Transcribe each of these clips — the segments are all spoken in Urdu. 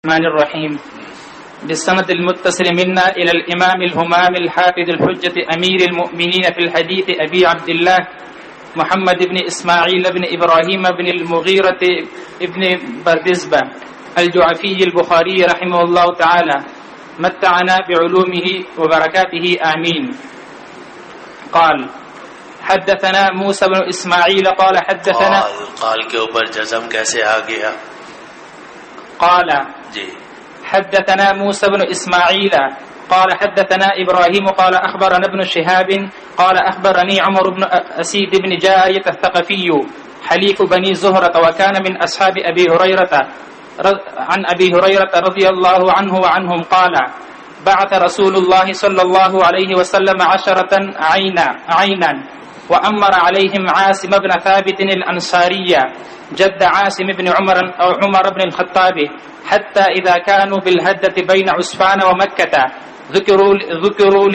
الرحمن الرحيم بالسند المتصل منا إلى الإمام الهمام الحافظ الحجة أمير المؤمنين في الحديث أبي عبد الله محمد بن إسماعيل بن إبراهيم بن المغيرة بن بردزبة الجعفي البخاري رحمه الله تعالى متعنا بعلومه وبركاته آمين. قال حدثنا موسى بن إسماعيل قال حدثنا قال کے اوپر جزم کیسے آ گیا؟ قال جی حدثنا موسى بن إسماعيل قال حدثنا إبراهيم قال أخبرنا ابن شهاب قال أخبرني عمر بن أسيد بن جارية الثقفي حليف بني زهرة وكان من أصحاب أبي هريرة عن أبي هريرة رضي الله عنه وعنهم قال بعث رسول الله صلى الله عليه وسلم 10 عينا وأمر عليهم عاصم بن ثابت الأنصاري جد عاصم بن عمر بن الخطاب حتى إذا كانوا بالهدة بين عسفان ومكة ذكروا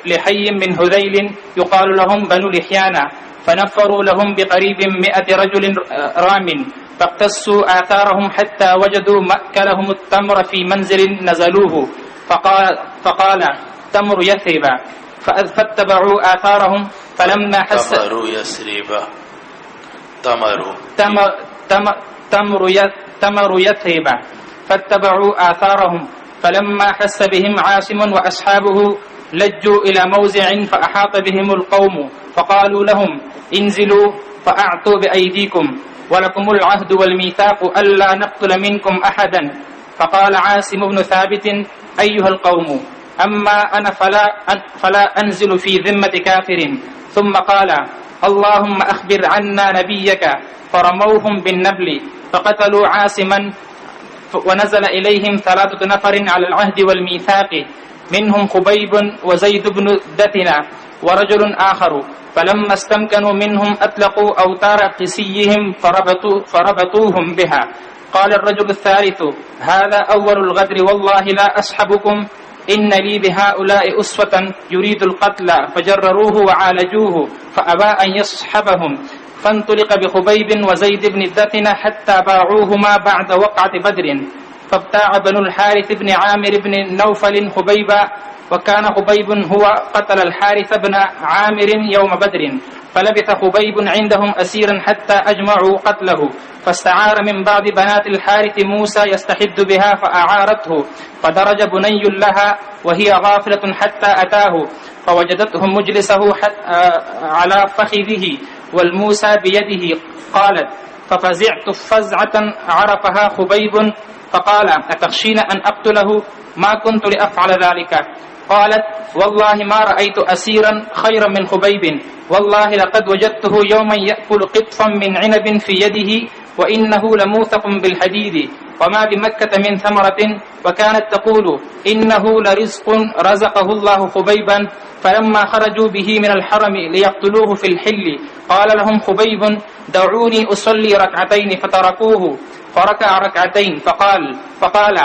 لحي من هذيل يقال لهم بنو لحيان فنفروا لهم بقريب 100 رجل رام فاقتصوا آثارهم حتى وجدوا مأكلهم التمر في منزل نزلوه فقال تمر يثرب فاتبعوا آثارهم فلما حس تمر يثرب فاتبعوا آثارهم فلما حس بهم عاصم وأصحابه لجوا إلى موزع فأحاط بهم القوم فقالوا لهم انزلوا فأعطوا بأيديكم ولكم العهد والميثاق ألا نقتل منكم أحدا فقال عاصم بن ثابت أيها القوم أما أنا فلا أنزل في ذمة كافر ثم قال اللهم أخبر عنا نبيك فرموهم بالنبل فقتلوا عاصما ونزل إليهم 3 نفر على العهد والميثاق منهم خبيب وزيد بن دثنة ورجل آخر فلما استمكنوا منهم أطلقوا أوتار قسيهم فربطوهم بها قال الرجل الثالث هذا أول الغدر والله لا أصحبكم إن لي بهؤلاء أسوة يريد القتل فجرروه وعالجوه فأبى أن يصحبهم فانطلق بخبيب وزيد بن الدثنة حتى باعوهما بعد وقعة بدر فابتاع بنو الحارث بن عامر بن نوفل خبيبا وكان خبيب هو قتل الحارث بن عامر يوم بدر فلبث خبيب عندهم أسيرا حتى أجمعوا قتله فاستعار من بعض بنات الحارث موسى يستحد بها فأعارته فدرج بني لها وهي غافلة حتى أتاه فوجدته مجلسه على فخذه والموسى بيده قالت ففزعت فزعة عرفها خبيب فقال أتخشين أن أقتله ما كنت لأفعل ذلك قالت والله ما رأيت أسيرا خيرا من خبيب والله لقد وجدته يوما يأكل قطفا من عنب في يده وإنه لموثق بالحديد وما بمكة من ثمرة وكانت تقول إنه لرزق رزقه الله خبيبا فلما خرجوا به من الحرم ليقتلوه في الحل قال لهم خبيب دعوني أصلي 2 فتركوه فركع 2 فقال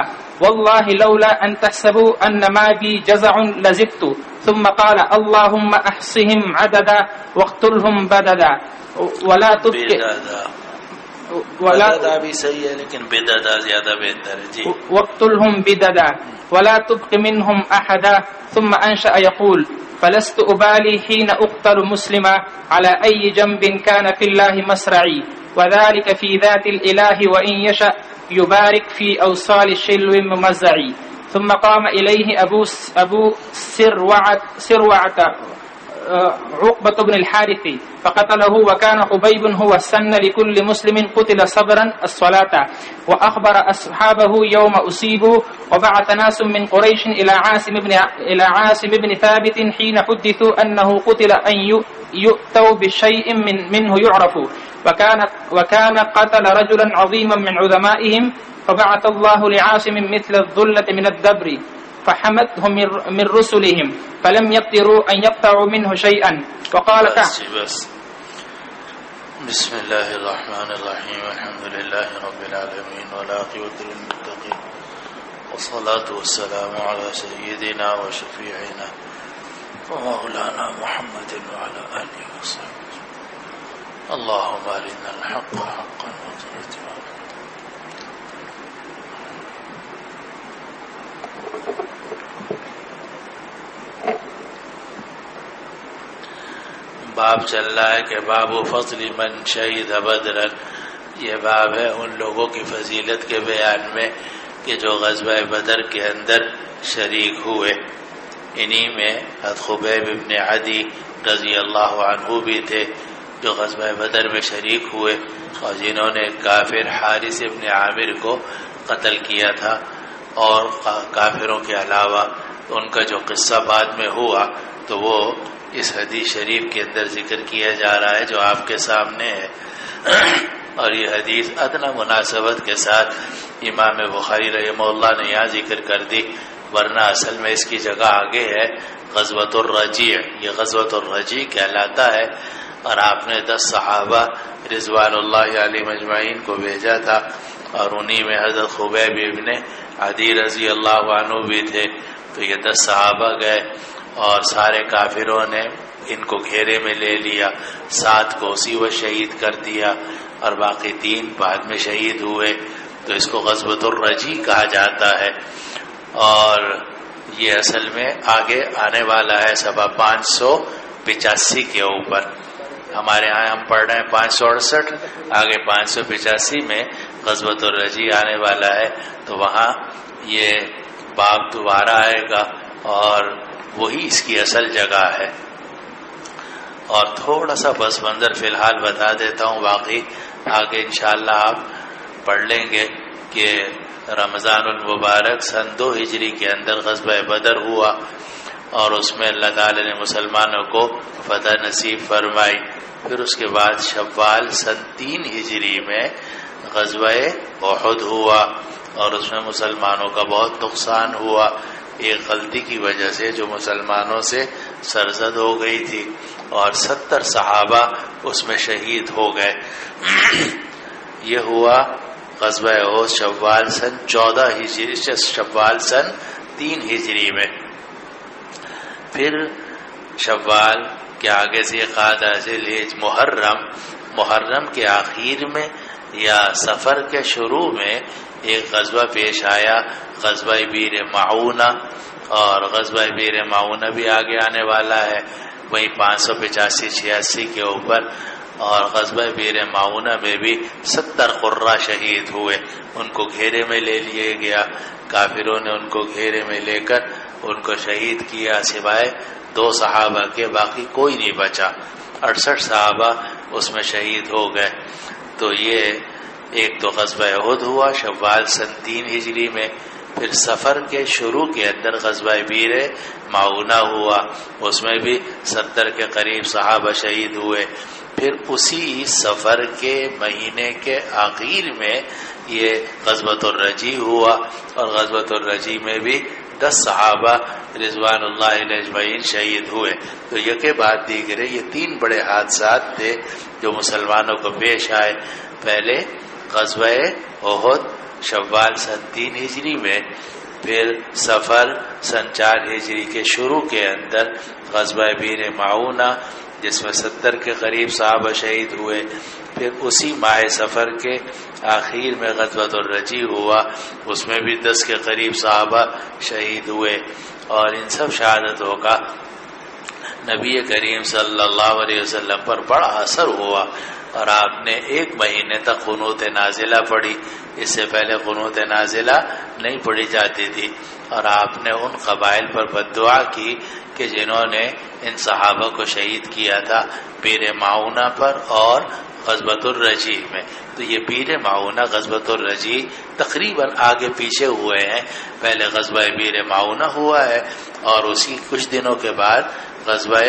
والله لولا أن تحسبوا أن ما بي جزع لزدت ثم قال اللهم أحصهم عددا واقتلهم بددا ولا تبقي بددا بھی صحیح ہے لیکن بددا زیادہ بہتر ہے جی واقتلهم بددا ولا تبق منهم أحدا ثم أنشأ يقول فلست أبالي حين أقتل مسلما على أي جنب كان في الله مسرعي وذلك في ذات الإله وإن يشأ يبارك في أوصال الشلو ممزعي ثم قام إليه أبو سروعة عقبة بن الحارث فقتله وكان خبيب هو السن لكل مسلم قتل صبرا الصلاة وأخبر أصحابه يوم أصيبوا وبعث ناس من قريش إلى عاصم بن ثابت حين حدثوا أنه قتل أن يؤتوا بشيء منه يعرف وكان قتل رجلا عظيما من عظمائهم فبعث الله لعاصم مثل الظلة من الدبر فحمته من رسلهم فلم يقدروا أن يقطعوا منه شيئا وقال بسم الله الرحمن الرحيم الحمد لله رب العالمين والعاقبة للمتقين والصلاة والسلام على سيدنا وشفيعنا ومولانا محمد وعلى آله وصحبه اللهم أرنا الحق حقا وارزقنا اتباعه باب چل رہا ہے کہ باب فضل من شہید بدرا، یہ باب ہے ان لوگوں کی فضیلت کے بیان میں کہ جو غزوہ بدر کے اندر شریک ہوئے۔ انہی میں خبیب ابن عدی رضی اللہ عنہ بھی تھے جو غزوہ بدر میں شریک ہوئے اور جنہوں نے کافر حارث ابن عامر کو قتل کیا تھا، اور کافروں کے علاوہ ان کا جو قصہ بعد میں ہوا تو وہ اس حدیث شریف کے اندر ذکر کیا جا رہا ہے جو آپ کے سامنے ہے۔ اور یہ حدیث ادنی مناسبت کے ساتھ امام بخاری رحمہ اللہ نے یہاں ذکر کر دی، ورنہ اصل میں اس کی جگہ آگے ہے غزوۃ الرجیع۔ یہ غزوۃ الرجیع کہلاتا ہے، اور آپ نے 10 صحابہ رضوان اللہ علیہ مجمعین کو بھیجا تھا، اور انہی میں حضرت خبیب ابن عدی رضی اللہ عنہ بھی تھے۔ تو یہ 10 صحابہ گئے اور سارے کافروں نے ان کو گھیرے میں لے لیا، 7 کو اسی وقت شہید کر دیا اور باقی 3 بعد میں شہید ہوئے۔ تو اس کو غزوۃ الرجیع کہا جاتا ہے، اور یہ اصل میں آگے آنے والا ہے سبا 585 کے اوپر۔ ہمارے ہاں ہم پڑھ رہے ہیں 568، آگے 585 میں غزوۃ الرجیع آنے والا ہے، تو وہاں یہ باب دوبارہ آئے گا اور وہی اس کی اصل جگہ ہے۔ اور تھوڑا سا پس منظر فی الحال بتا دیتا ہوں، باقی آگے انشاءاللہ آپ پڑھ لیں گے کہ رمضان المبارک سن 2 ہجری کے اندر غزوہ بدر ہوا، اور اس میں اللہ تعالی نے مسلمانوں کو فتح نصیب فرمائی۔ پھر اس کے بعد شوال سن 3 ہجری میں غزوہ احد ہوا، اور اس میں مسلمانوں کا بہت نقصان ہوا، ایک غلطی کی وجہ سے جو مسلمانوں سے سرزد ہو گئی تھی، اور 70 صحابہ اس میں شہید ہو گئے۔ یہ ہوا غزوہ احد شوال سن 14 ہجری، شوال سن 3 ہجری میں۔ پھر شوال کے آگے سے قعدہ ذی الحج محرم کے آخر میں یا سفر کے شروع میں ایک غزوہ پیش آیا، غزوہ بیر معونہ، اور غزوہ بیر معونہ بھی آگے آنے والا ہے، وہی 585-86 کے اوپر۔ اور غزوہ بیر معونہ میں بھی 70 قرہ شہید ہوئے، ان کو گھیرے میں لے لیے گیا، کافروں نے ان کو گھیرے میں لے کر ان کو شہید کیا، سوائے 2 صحابہ کے باقی کوئی نہیں بچا، 68 صحابہ اس میں شہید ہو گئے۔ تو یہ ایک تو غزوہ احد ہوا شوال سن 3 ہجری میں، پھر سفر کے شروع کے اندر غزوہ بیر معونہ ہوا، اس میں بھی 70 کے قریب صحابہ شہید ہوئے۔ پھر اسی سفر کے مہینے کے آخر میں یہ غزوۃ الرجیع ہوا، اور غزوۃ الرجیع میں بھی 10 صحابہ رضوان اللہ علیہ اجمعین شہید ہوئے۔ تو یکے بعد دیگرے یہ 3 بڑے حادثات تھے جو مسلمانوں کو پیش آئے۔ پہلے غزوہ احد شوال سن 3 ہجری میں، پھر سفر سن 4 ہجری کے شروع کے اندر غزوہ بیر معونہ جس میں 70 کے قریب صحابہ شہید ہوئے، پھر اسی ماہ سفر کے آخر میں غزوۃ الرجیع ہوا، اس میں بھی 10 کے قریب صحابہ شہید ہوئے۔ اور ان سب شہادتوں کا نبی کریم صلی اللہ علیہ وسلم پر بڑا اثر ہوا، اور آپ نے 1 مہینے تک قنوت نازلہ پڑھی، اس سے پہلے قنوت نازلہ نہیں پڑھی جاتی تھی، اور آپ نے ان قبائل پر بددعا کی کہ جنہوں نے ان صحابہ کو شہید کیا تھا بیر معونہ پر اور غزوۃ الرجیع میں۔ تو یہ بیر معونہ غزوۃ الرجیع تقریباً آگے پیچھے ہوئے ہیں، پہلے غزوہ بیر معونہ ہوا ہے اور اسی کچھ دنوں کے بعد غزوہ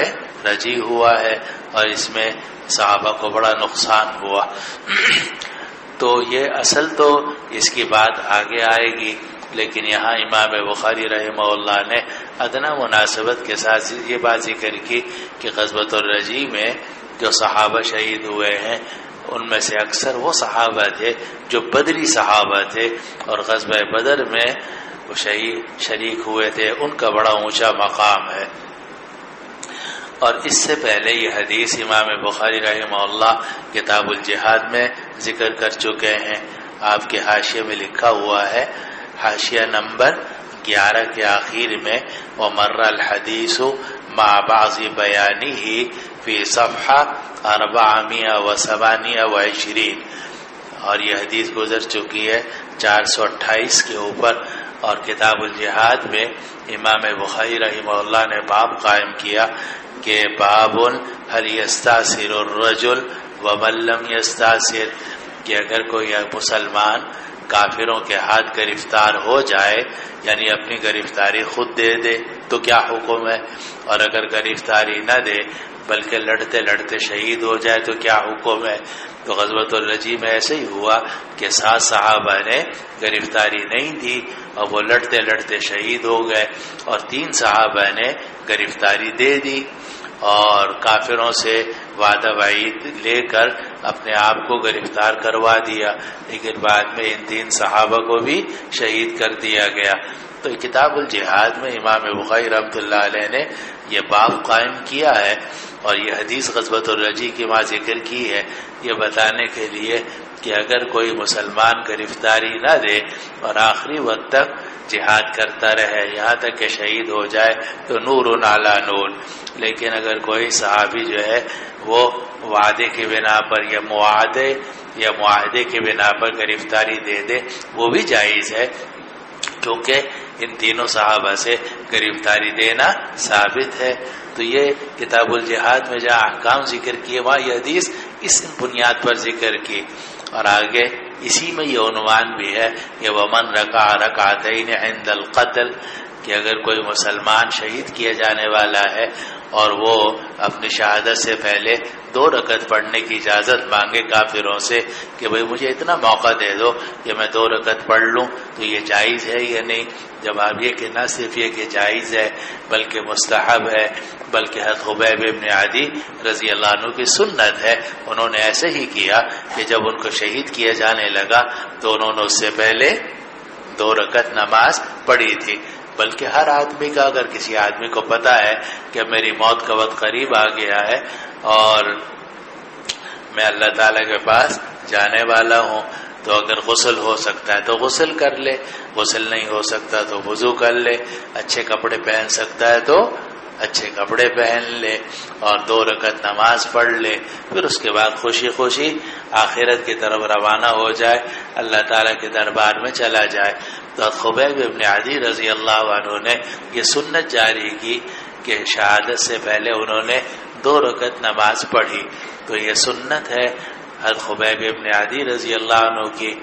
رجیع ہوا ہے، اور اس میں صحابہ کو بڑا نقصان ہوا۔ تو یہ اصل تو اس کی بات آگے آئے گی، لیکن یہاں امام بخاری رحمہ اللہ نے ادنی مناسبت کے ساتھ یہ بات ذکر کی کہ غزوۃ الرجیع میں جو صحابہ شہید ہوئے ہیں ان میں سے اکثر وہ صحابہ تھے جو بدری صحابہ تھے، اور غزوہ بدر میں وہ شریک ہوئے تھے، ان کا بڑا اونچا مقام ہے۔ اور اس سے پہلے یہ حدیث امام بخاری رحمہ اللہ کتاب الجہاد میں ذکر کر چکے ہیں۔ آپ کے حاشیے میں لکھا ہوا ہے، حاشیہ نمبر 11 کے آخر میں، وَمَرَّ الْحَدِيثُ مَعَ بَعْضِ بَيَانِهِ فی صفحہ 427 اور یہ حدیث گزر چکی ہے 428 کے اوپر. اور کتاب الجہاد میں امام بخاری رحمہ اللہ نے باب قائم کیا کہ باب هل یستأثر الرجل ومن لم یستأثر، کہ اگر کوئی مسلمان کافروں کے ہاتھ گرفتار ہو جائے یعنی اپنی گرفتاری خود دے دے تو کیا حکم ہے، اور اگر گرفتاری نہ دے بلکہ لڑتے لڑتے شہید ہو جائے تو کیا حکم ہے. تو غزوۃ الرجی میں ایسے ہی ہوا کہ 7 صحابہ نے گرفتاری نہیں دی اور وہ لڑتے لڑتے شہید ہو گئے، اور 3 صحابہ نے گرفتاری دے دی اور کافروں سے وعدہ وعید لے کر اپنے آپ کو گرفتار کروا دیا، لیکن بعد میں ان 3 صحابہ کو بھی شہید کر دیا گیا. تو کتاب الجہاد میں امام بخاری رحمۃ اللہ علیہ نے یہ باب قائم کیا ہے، اور یہ حدیث غزوۃ الرجی کی ماں ذکر کی ہے یہ بتانے کے لیے کہ اگر کوئی مسلمان گرفتاری نہ دے اور آخری وقت تک جہاد کرتا رہے یہاں تک کہ شہید ہو جائے تو نور علی نور. لیکن اگر کوئی صحابی جو ہے وہ وعدے کی بنا پر یا معاہدے کی بنا پر گرفتاری دے دے وہ بھی جائز ہے، کیونکہ ان تینوں صحابہ سے گرفتاری دینا ثابت ہے. تو یہ کتاب الجہاد میں جہاں احکام ذکر کیے وہاں یہ حدیث اس بنیاد پر ذکر کی، اور آگے اسی میں یہ عنوان بھی ہے کہ ومن رکع رکعتین عند القتل، کہ اگر کوئی مسلمان شہید کیے جانے والا ہے اور وہ اپنی شہادت سے پہلے 2 رکعت پڑھنے کی اجازت مانگے کافروں سے کہ بھئی مجھے اتنا موقع دے دو کہ میں 2 رکعت پڑھ لوں، تو یہ جائز ہے یا نہیں؟ جواب یہ کہ نہ صرف یہ کہ جائز ہے بلکہ مستحب ہے، بلکہ حضرت خبیب ابن عدی رضی اللہ عنہ کی سنت ہے. انہوں نے ایسے ہی کیا کہ جب ان کو شہید کیا جانے لگا تو انہوں نے اس سے پہلے 2 رکعت نماز پڑھی تھی. بلکہ ہر آدمی کا اگر کسی آدمی کو پتا ہے کہ میری موت کا وقت قریب آ گیا ہے اور میں اللہ تعالیٰ کے پاس جانے والا ہوں تو اگر غسل ہو سکتا ہے تو غسل کر لے، غسل نہیں ہو سکتا تو وضو کر لے، اچھے کپڑے پہن سکتا ہے تو اچھے کپڑے پہن لے اور 2 رکعت نماز پڑھ لے، پھر اس کے بعد خوشی خوشی آخرت کی طرف روانہ ہو جائے، اللہ تعالیٰ کے دربار میں چلا جائے. تو خبیب ابن عدی رضی اللہ عنہ نے یہ سنت جاری کی کہ شہادت سے پہلے انہوں نے 2 رکعت نماز پڑھی. تو یہ سنت ہے حضرت خبیب ابن عدی رضی اللہ عنہ کی.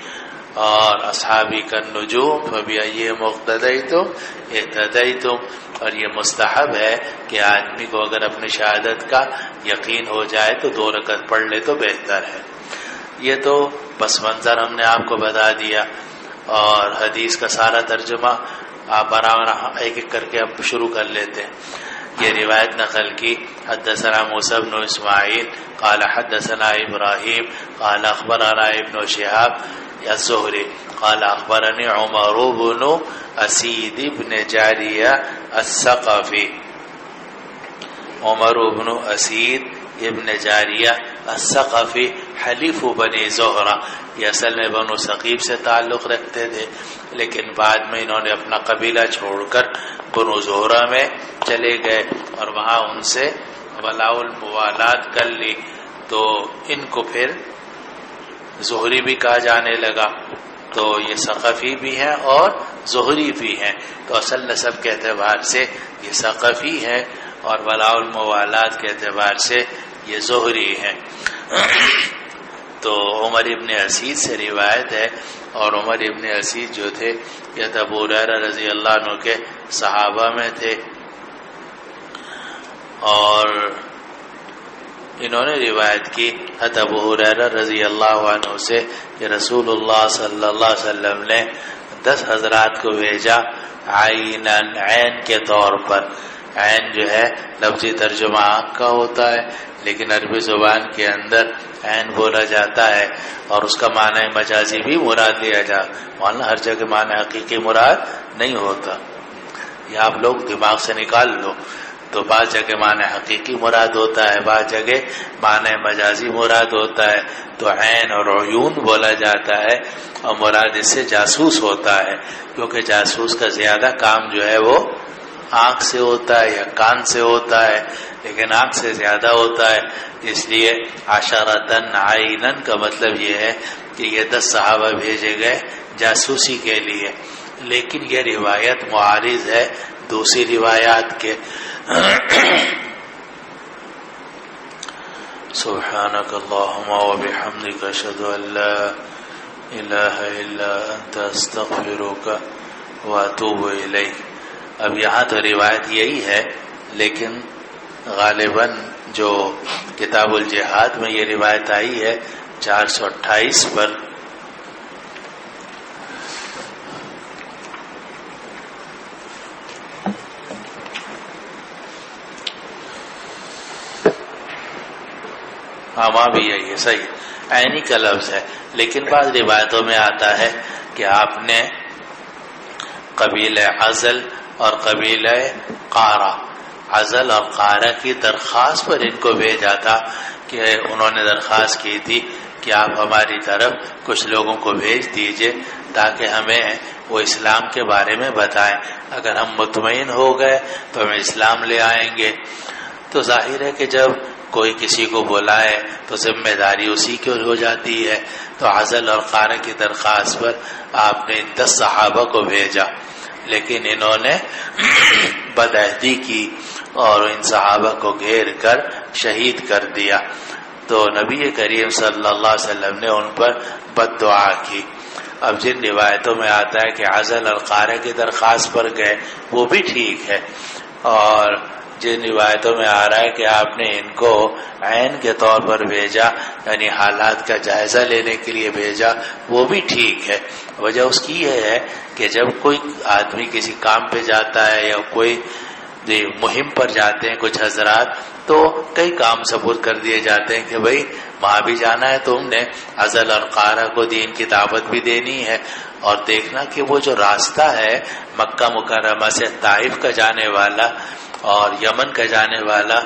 اور اصحابی کا نجوم فبأیہم اقتدیتم اہتدیتم، اور یہ مستحب ہے کہ آدمی کو اگر اپنی شہادت کا یقین ہو جائے تو 2 رکعت پڑھ لے تو بہتر ہے. یہ تو پس منظر ہم نے آپ کو بتا دیا، اور حدیث کا سارا ترجمہ آپ آرام ایک ایک کر کے اب شروع کر لیتے ہیں. یہ روایت نقل کی حدثنا موسیٰ بن اسماعیل قال حدثنا ابراہیم قال اخبرنا ابن شہاب الزہری قال اخبرنی عمر بن اسید بن جاریہ الثقفی. عمر بن اسید ابن جاریہ الثقفی حلیف بنی زہرہ، یہ اصل میں بنو ثقیف سے تعلق رکھتے تھے، لیکن بعد میں انہوں نے اپنا قبیلہ چھوڑ کر بنو زہرہ میں چلے گئے اور وہاں ان سے ولاء الموالات کر لی، تو ان کو پھر زہری بھی کہا جانے لگا. تو یہ ثقفی بھی ہیں اور زہری بھی ہیں، تو اصل نسب کے اعتبار سے یہ ثقفی ہیں اور ولاء الموالات کے اعتبار سے یہ زہری ہیں. تو عمر ابن اسید سے روایت ہے، اور عمر ابن اسید جو تھے یہ ابو ہریرہ رضی اللہ عنہ کے صحابہ میں تھے، اور انہوں نے روایت کی حضرت ابو ہریرہ رضی اللہ عنہ سے کہ رسول اللہ صلی اللہ علیہ وسلم نے 10 حضرات کو بھیجا عین کے طور پر. عین جو ہے لفظی ترجمہ آنکھ کا ہوتا ہے، لیکن عربی زبان کے اندر عین بولا جاتا ہے اور اس کا معنی مجازی بھی مراد لیا جاتا. مولانا ہر جگہ معنی حقیقی مراد نہیں ہوتا، یہ آپ لوگ دماغ سے نکال لو. تو بعض جگہ معنی حقیقی مراد ہوتا ہے، بعض جگہ معنی مجازی مراد ہوتا ہے. تو عین اور عیون بولا جاتا ہے، اور مراد اس سے جاسوس ہوتا ہے، کیونکہ جاسوس کا زیادہ کام جو ہے وہ آنکھ سے ہوتا ہے یا کان سے ہوتا ہے، لیکن آنکھ سے زیادہ ہوتا ہے، اس لیے عشرتن عینن کا مطلب یہ ہے کہ یہ 10 صحابہ بھیجے گئے جاسوسی کے لیے، لیکن یہ روایت معارض ہے دوسری روایات کے۔ سبحانک اللہم وبحمدک اشہد ان لا الہ الا انت استغفرک واتوب الیک۔ اب یہاں تو روایت یہی ہے، لیکن غالباً جو کتاب الجہاد میں یہ روایت آئی ہے 428 پر، وہاں بھی یہی ہے، صحیح عینی کا لفظ ہے، لیکن بعض روایتوں میں آتا ہے کہ آپ نے قبیلہ عزل اور قبیلہ قارہ، عزل اور قارہ کی درخواست پر ان کو بھیجا تھا، کہ انہوں نے درخواست کی تھی کہ آپ ہماری طرف کچھ لوگوں کو بھیج دیجئے تاکہ ہمیں وہ اسلام کے بارے میں بتائیں، اگر ہم مطمئن ہو گئے تو ہم اسلام لے آئیں گے۔ تو ظاہر ہے کہ جب کوئی کسی کو بلائے تو ذمہ داری اسی کی ہو جاتی ہے، تو عزل اور قارہ کی درخواست پر آپ نے ان 10 صحابہ کو بھیجا، لیکن انہوں نے بدعہدی کی اور ان صحابہ کو گھیر کر شہید کر دیا، تو نبی کریم صلی اللہ علیہ وسلم نے ان پر بد دعا کی۔ اب جن روایتوں میں آتا ہے کہ عزل اور قارہ کی درخواست پر گئے، وہ بھی ٹھیک ہے، اور جن روایتوں میں آ رہا ہے کہ آپ نے ان کو عین کے طور پر بھیجا، یعنی حالات کا جائزہ لینے کے لیے بھیجا، وہ بھی ٹھیک ہے۔ وجہ اس کی یہ ہے کہ جب کوئی آدمی کسی کام پہ جاتا ہے یا کوئی مہم پر جاتے ہیں کچھ حضرات، تو کئی کام سپرد کر دیے جاتے ہیں کہ بھائی وہاں بھی جانا ہے، تم نے عزل اور قارہ کو دین کی دعوت بھی دینی ہے، اور دیکھنا کہ وہ جو راستہ ہے مکہ مکرمہ سے طائف کا جانے والا اور یمن کا جانے والا،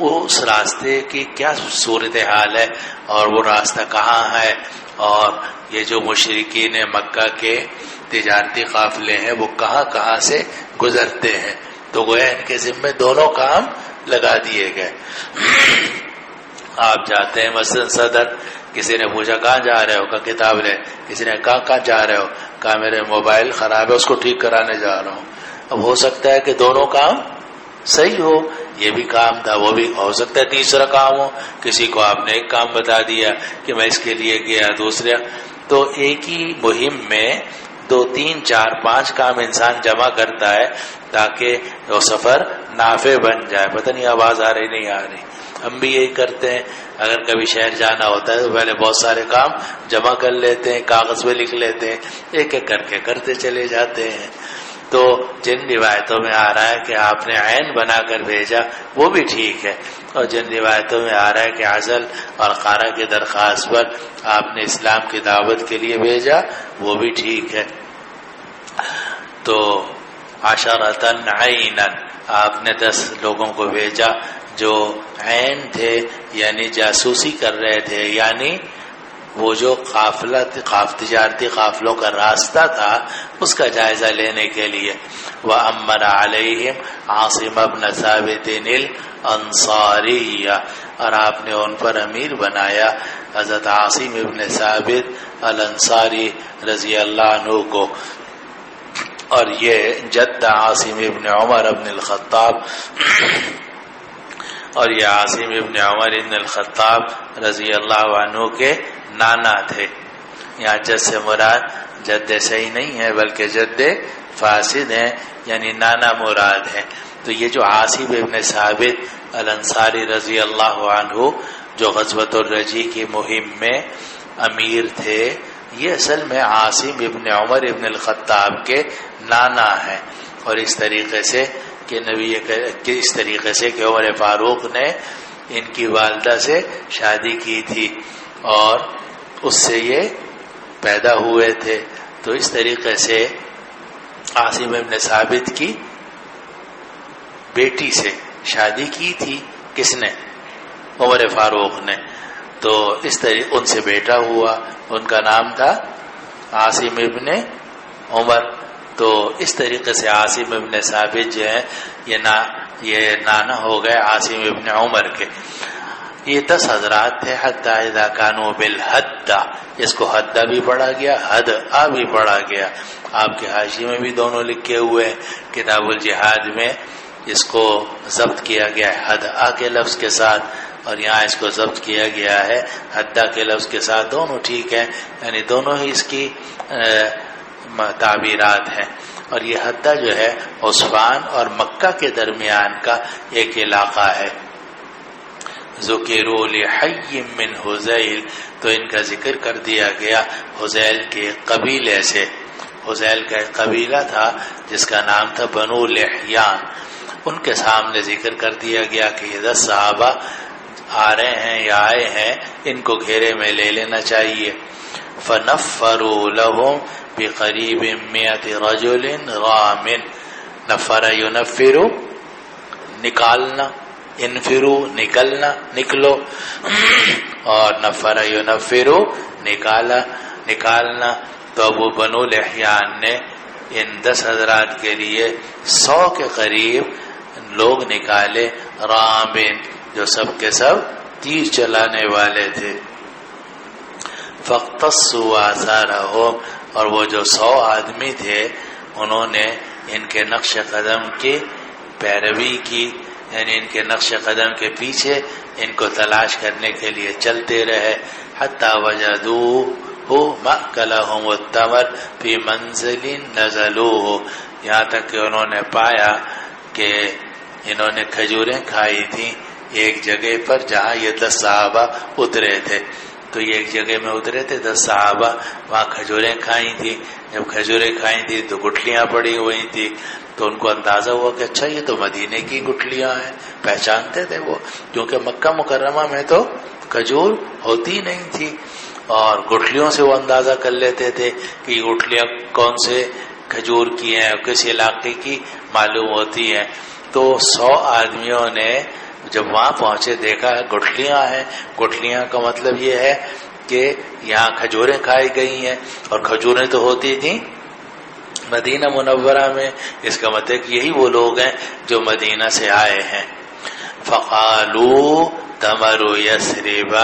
اس راستے کی کیا صورتحال ہے، اور وہ راستہ کہاں ہے، اور یہ جو مشرکین مکہ کے تجارتی قافلے ہیں وہ کہاں کہاں سے گزرتے ہیں، تو گویا ان کے ذمہ دونوں کام لگا دیے گئے۔ آپ جاتے ہیں مثلا صدر، کسی نے پوچھا کہاں جا رہے ہو، کہا کتاب لے، کسی نے کہاں جا رہے ہو، کہا میرے موبائل خراب ہے اس کو ٹھیک کرانے جا رہا ہوں۔ اب ہو سکتا ہے کہ دونوں کام صحیح ہو، یہ بھی کام تھا وہ بھی، ہو سکتا ہے تیسرا کام ہو، کسی کو آپ نے ایک کام بتا دیا کہ میں اس کے لیے گیا، دوسرا، تو ایک ہی مہم میں 2 3 4 5 کام انسان جمع کرتا ہے تاکہ وہ سفر نافع بن جائے۔ پتہ نہیں آواز آ رہی نہیں آ رہی، ہم بھی یہی کرتے ہیں، اگر کبھی شہر جانا ہوتا ہے تو پہلے بہت سارے کام جمع کر لیتے ہیں، کاغذ پہ لکھ لیتے ہیں، ایک ایک کر کے کرتے چلے جاتے ہیں۔ تو جن روایتوں میں آ رہا ہے کہ آپ نے عین بنا کر بھیجا وہ بھی ٹھیک ہے، اور جن روایتوں میں آ رہا ہے کہ عزل اور قارہ کی درخواست پر آپ نے اسلام کی دعوت کے لیے بھیجا وہ بھی ٹھیک ہے۔ تو عشرتن عینن، آپ نے 10 لوگوں کو بھیجا جو عین تھے، یعنی جاسوسی کر رہے تھے، یعنی وہ جو تجارتی قافلوں کا راستہ تھا اس کا جائزہ لینے کے لیے۔ وَأَمَّرَ عَلَيْهِمْ عاصم بن ثابت الانصاری، اور آپ نے ان پر امیر بنایا حضرت عاصم ابن ثابت الانصاری رضی اللہ عنہ کو، اور یہ جد عاصم ابن عمر ابن الخطاب، اور یہ عاصم ابن عمر ابن الخطاب رضی اللہ عنہ کے نانا تھے۔ یہاں جد سے مراد جد صحیح نہیں ہے بلکہ جد فاسد ہے، یعنی نانا مراد ہے۔ تو یہ جو عاصم ابن ثابت الانصاری رضی اللہ عنہ جو غزوۃ الرجی کی مہم میں امیر تھے، یہ اصل میں عاصم ابن عمر ابن الخطاب کے نانا ہے، اور اس طریقے سے کہ عمر فاروق نے ان کی والدہ سے شادی کی تھی اور اس سے یہ پیدا ہوئے تھے، تو اس طریقے سے عاصم ابن ثابت کی بیٹی سے شادی کی تھی، کس نے؟ عمر فاروق نے، تو اس طریقے ان سے بیٹا ہوا، ان کا نام تھا عاصم ابن عمر۔ تو اس طریقے سے عاصم ابن ثابت جو ہے یہ نانا ہو گئے عاصم ابن عمر کے. یہ 10 حضرات تھے. حتی اذا کانوا بالحدہ، اس کو حدہ بھی پڑھا گیا، حدہ بھی پڑھا گیا. آپ کے حاشی میں بھی دونوں لکھے ہوئے ہیں. کتاب الجہاد میں اس کو ضبط کیا گیا ہے حدہ کے لفظ کے ساتھ، اور یہاں اس کو ضبط کیا گیا ہے حدہ کے لفظ کے ساتھ. دونوں ٹھیک ہیں، یعنی دونوں ہی اس کی تعبیرات ہیں. اور یہ حدہ جو ہے عثمان اور مکہ کے درمیان کا ایک علاقہ ہے. ذکروا لحی من حذیل، تو ان کا ذکر کر دیا گیا حذیل کے قبیلے سے. حذیل کا ایک قبیلہ تھا جس کا نام تھا بنو لحیان. ان کے سامنے ذکر کر دیا گیا کہ یہ 10 صحابہ آ رہے ہیں یا آئے ہیں، ان کو گھیرے میں لے لینا چاہیے. فنفروا لهم بقریب 100 رجل غام. نفر ینفر نکالنا، انفرو نکلنا نکلو، اور نفر ینفر نکالنا. تو ابو بنو لحیان نے ان 10 حضرات کے لیے 100 کے قریب لوگ نکالے، رامن جو سب کے سب تیر چلانے والے تھے. فاقتصوا آثارهم، اور وہ جو 100 آدمی تھے انہوں نے ان کے نقش قدم کی پیروی کی، یعنی ان کے نقش قدم کے پیچھے ان کو تلاش کرنے کے لیے چلتے رہے. حتی وجدوه مأکلهم التمر فی منزل نزلوه، یہاں تک کہ انہوں نے پایا کہ انہوں نے کھجوریں کھائی تھیں ایک جگہ پر جہاں یہ 10 صحابہ اترے تھے. تو یہ ایک جگہ میں اترے تھے 10 صحابہ، وہاں کھجوریں کھائی تھی. جب کھجوریں کھائی تھی تو گٹھلیاں پڑی ہوئی تھی، تو ان کو اندازہ ہوا کہ اچھا یہ تو مدینے کی گٹھلیاں ہیں. پہچانتے تھے وہ، کیونکہ مکہ مکرمہ میں تو کھجور ہوتی نہیں تھی، اور گٹھلیوں سے وہ اندازہ کر لیتے تھے کہ یہ گٹھلیاں کون سے کھجور کی ہیں اور کس علاقے کی معلوم ہوتی ہیں. تو 100 آدمیوں نے جب وہاں پہنچے دیکھا گٹھلیاں ہیں. گٹھلیاں کا مطلب یہ ہے کہ یہاں کھجوریں کھائی گئی ہیں، اور کھجوریں تو ہوتی تھیں مدینہ منورہ میں. اس کا مطلب یہی وہ لوگ ہیں جو مدینہ سے آئے ہیں. فقالوا تمر یثرب،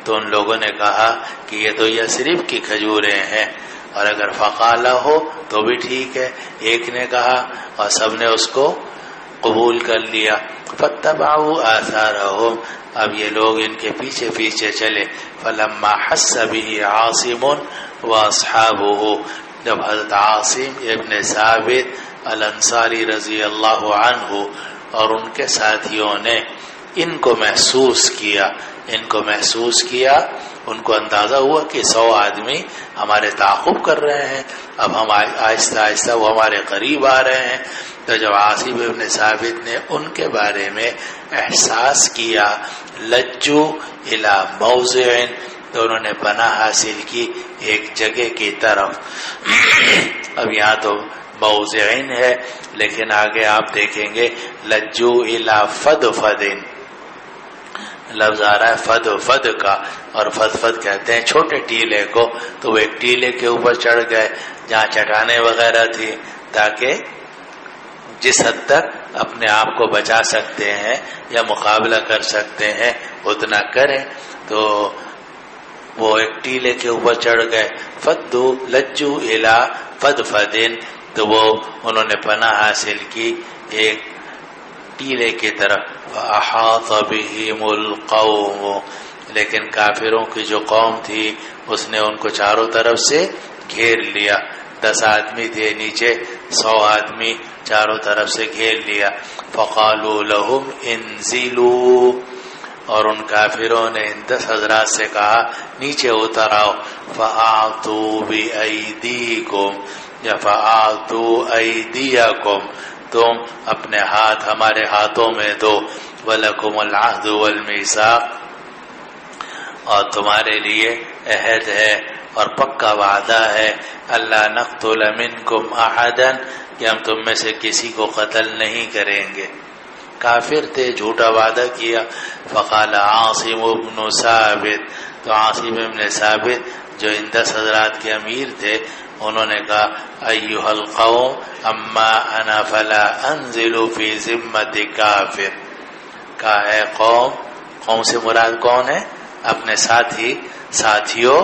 تو ان لوگوں نے کہا کہ یہ تو یثرب کی کھجوریں ہیں. اور اگر فقالہ ہو تو بھی ٹھیک ہے، ایک نے کہا اور سب نے اس کو قبول کر لیا. فاتبعوا آثارهم، اب یہ لوگ ان کے پیچھے پیچھے چلے. فلما حس به عاصم واصحابه، جب حضرت عاصم ابن ثابت الانصاری رضی اللہ عنہ اور ان کے ساتھیوں نے ان کو محسوس کیا، ان کو اندازہ ہوا کہ 100 آدمی ہمارے تعاقب کر رہے ہیں، اب ہم آہستہ آہستہ وہ ہمارے قریب آ رہے ہیں. تو جب عاصم ابن ثابت نے ان کے بارے میں احساس کیا، لجو الی موضع، تو انہوں نے پناہ حاصل کی ایک جگہ کی طرف. اب یہاں تو موضعین ہے، لیکن آگے آپ دیکھیں گے لجو الی فدفد لفظ آ رہا ہے فد کا، اور فد کہتے ہیں چھوٹے ٹیلے کو. تو وہ ایک ٹیلے کے اوپر چڑھ گئے جہاں چٹانیں وغیرہ تھی، تاکہ جس حد تک اپنے آپ کو بچا سکتے ہیں یا مقابلہ کر سکتے ہیں اتنا کریں. تو وہ ایک ٹیلے کے اوپر چڑھ گئے. فدو لجو الی فدفدن، تو وہ انہوں نے پناہ حاصل کی ایک ٹیلے کی طرف. فاحاط بهم القوم، لیکن کافروں کی جو قوم تھی اس نے ان کو چاروں طرف سے گھیر لیا. 10 آدمی تھے نیچے، 100 آدمی چاروں طرف سے گھیر لیا. فقالوا لهم انزلوا، اور ان کافروں نے ان 10 حضرات سے کہا نیچے اتر آؤ. فاعطوا بأیدیکم یا فاعطوا ایدیکم، تم اپنے ہاتھ ہمارے ہاتھوں میں دو. وَلَكُمُ الْعَهْدُ وَالْمِيثَاقُ، اور تمہارے لیے عہد ہے اور پکا وعدہ ہے. اللہ نقتل منکم احدا، کہ ہم تم میں سے کسی کو قتل نہیں کریں گے. کافر تھے، جھوٹا وعدہ کیا. فقال عاصم بن ثابت، تو عاصم بن ثابت جو ان 10 حضرات کے امیر تھے، انہوں نے کہا ایھا القوم اما انا فلا انزل فی ذمۃ کافر، کہا اے قوم سے مراد کون ہے؟ اپنے ساتھیوں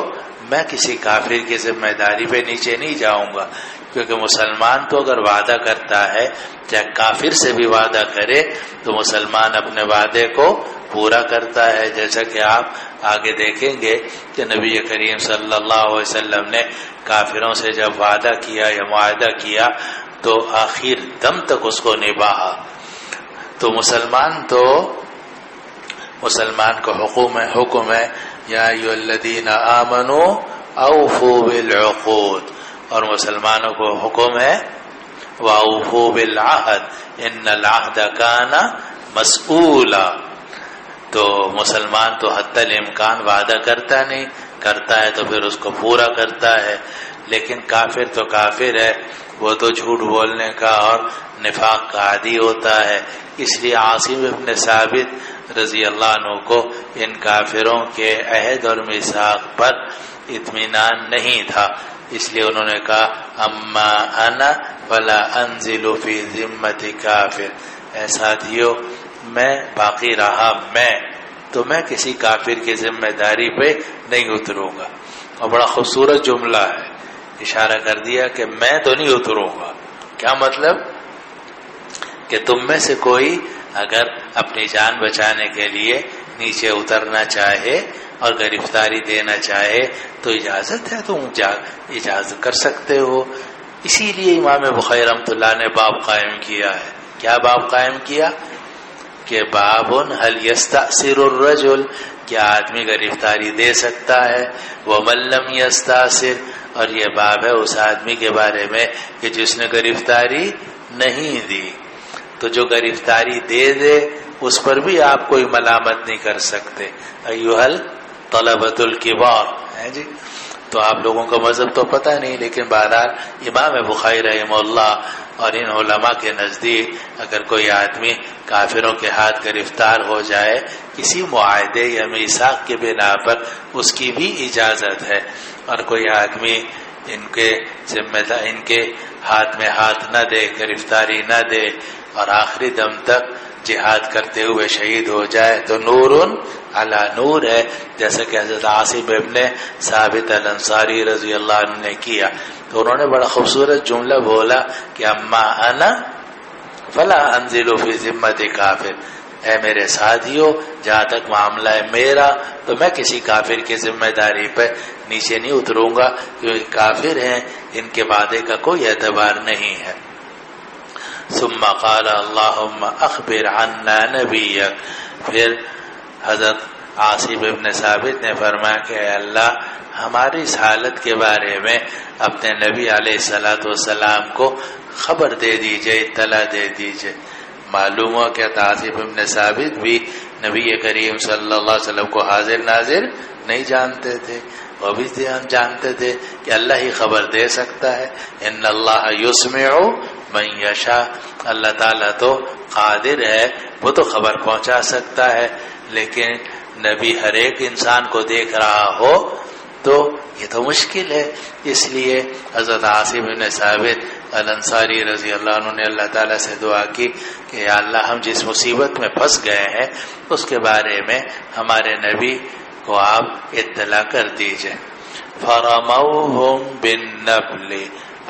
میں کسی کافر کی ذمہ داری پہ نیچے نہیں جاؤں گا، کیونکہ مسلمان تو اگر وعدہ کرتا ہے چاہے کافر سے بھی وعدہ کرے تو مسلمان اپنے وعدے کو پورا کرتا ہے، جیسا کہ آپ آگے دیکھیں گے کہ نبی کریم صلی اللہ علیہ وسلم نے کافروں سے جب وعدہ کیا یا معاہدہ کیا تو آخر دم تک اس کو نبھایا۔ تو مسلمان کو حکم ہے یا ایھا الذین آمنوا اوفوا بالعقود، اور مسلمانوں کو حکم ہے وَأَوْفُوا بِالْعَهْدِ إِنَّ الْعَهْدَ كَانَ مَسْئُولًا۔ تو مسلمان تو حتی الامکان وعدہ کرتا نہیں، کرتا ہے تو پھر اس کو پورا کرتا ہے، لیکن کافر تو کافر ہے، وہ تو جھوٹ بولنے کا اور نفاق کا عادی ہوتا ہے۔ اس لیے عاصم ابن ثابت رضی اللہ عنہ کو ان کافروں کے عہد اور میثاق پر اطمینان نہیں تھا، اس لیے انہوں نے کہا اما انا فلا انزل فی ذمۃ کافر، اے ساتھیو میں باقی رہا تو میں کسی کافر کی ذمہ داری پہ نہیں اتروں گا۔ اور بڑا خوبصورت جملہ ہے، اشارہ کر دیا کہ میں تو نہیں اتروں گا، کیا مطلب کہ تم میں سے کوئی اگر اپنی جان بچانے کے لیے نیچے اترنا چاہے اور گرفتاری دینا چاہے تو اجازت ہے، تم اجازت کر سکتے ہو۔ اسی لیے امام بخاری رحمۃ اللہ نے باب قائم کیا ہے۔ کیا باب قائم کیا؟ کہ باب هل یستأثر الرجل، کیا آدمی گرفتاری دے سکتا ہے؟ ومن لم یستأثر، اور یہ باب ہے اس آدمی کے بارے میں کہ جس نے گرفتاری نہیں دی۔ تو جو گرفتاری دے اس پر بھی آپ کوئی ملامت نہیں کر سکتے۔ ایھا الطلبۃ الکبار ہے جی۔ تو آپ لوگوں کا مذہب تو پتہ نہیں، لیکن بہرحال امام بخاری رحمہ اللہ اور ان علماء کے نزدیک اگر کوئی آدمی کافروں کے ہاتھ گرفتار ہو جائے کسی معاہدے یا میثاق کے بنا پر، اس کی بھی اجازت ہے، اور کوئی آدمی ان کے ہاتھ میں ہاتھ نہ دے، گرفتاری نہ دے اور آخری دم تک جہاد کرتے ہوئے شہید ہو جائے تو نور علی نور ہے، جیسا کہ حضرت عاصم ابن ثابت الانصاری رضی اللہ عنہ نے کیا۔ تو انہوں نے بڑا خوبصورت جملہ بولا کہ اما انا فلا انزل فی ذمۃ کافر، اے میرے ساتھیو جہاں تک معاملہ ہے میرا تو میں کسی کافر کی ذمہ داری پہ نیچے نہیں اتروں گا، کیونکہ کافر ہیں، ان کے وعدے کا کوئی اعتبار نہیں ہے۔ ثم قال اللهم اخبر عنا نبیک، پھر حضرت عاصم ابن ثابت نے فرمایا کہ اے اللہ ہماری اس حالت کے بارے میں اپنے نبی علیہ الصلوۃ والسلام کو خبر دے دیجئے، اطلاع دے دیجئے۔ معلوم ہوا کہ عاصم ابن ثابت بھی نبی کریم صلی اللہ علیہ وسلم کو حاضر ناظر نہیں جانتے تھے، وہ بھی جانتے تھے کہ اللہ ہی خبر دے سکتا ہے۔ ان اللہ یسمع من یشاء، اللہ تعالیٰ تو قادر ہے، وہ تو خبر پہنچا سکتا ہے، لیکن نبی ہر ایک انسان کو دیکھ رہا ہو تو یہ تو مشکل ہے۔ اس لیے حضرت عاصم بن ثابت الانصاری رضی اللہ عنہ نے اللہ تعالیٰ سے دعا کی کہ یا اللہ ہم جس مصیبت میں پھنس گئے ہیں اس کے بارے میں ہمارے نبی کو آپ اطلاع کر دیجئے۔ فرموہم بالنبل،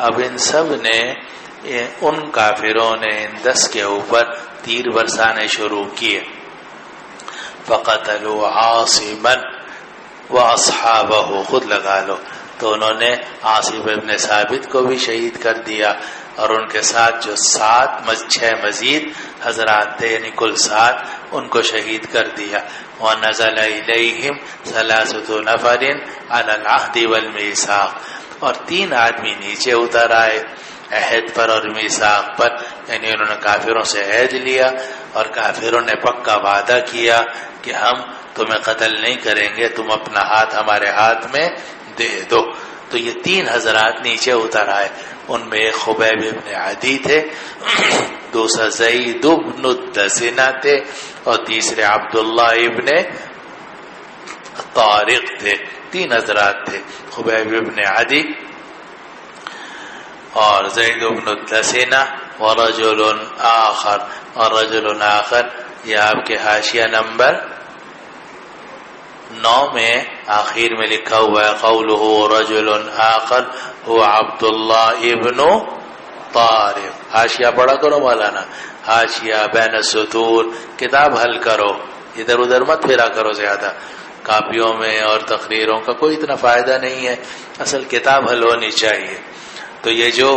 اب ان سب نے، ان کافروں نے ان 10 کے اوپر تیر برسانے شروع کیے۔ فقتلوا عاصما واصحابہ، خود لگا لو، تو انہوں نے عاصم ابن ثابت کو بھی شہید کر دیا اور ان کے ساتھ جو 6 مزید حضرات تھے یعنی کل 7 ان کو شہید کر دیا۔ وَنَزَلَ إِلَيْهِمْ 3 نَفَرٍ عَلَى الْعَهْدِ وَالْمِيثَاقِ، اور 3 آدمی نیچے اتر آئے عہد پر اور میثاق پر، یعنی انہوں نے کافروں سے عہد لیا اور کافروں نے پکا وعدہ کیا کہ ہم تمہیں قتل نہیں کریں گے، تم اپنا ہاتھ ہمارے ہاتھ میں دے دو۔ تو یہ 3 حضرات نیچے اتر آئے، ان میں ایک خبیب ابن عدی تھے، دوسرا زید بن الدسنہ تھے اور تیسرے عبداللہ ابن طارق تھے۔ 3 حضرات تھے، خبیب ابن عدی، اور زید بن الدسنہ ورجل آخر، اور رجل آخر یہ آپ کے حاشیہ نمبر 9 میں آخر میں لکھا ہوا ہے قولہ رجل آخر هو عبد اللہ ابن طارق. حاشیہ پڑھا کرو مولانا، حاشیہ بین السطور، کتاب حل کرو، ادھر ادھر مت پھیرا کرو زیادہ، کاپیوں میں اور تقریروں کا کوئی اتنا فائدہ نہیں ہے، اصل کتاب حل ہونی چاہیے. تو یہ جو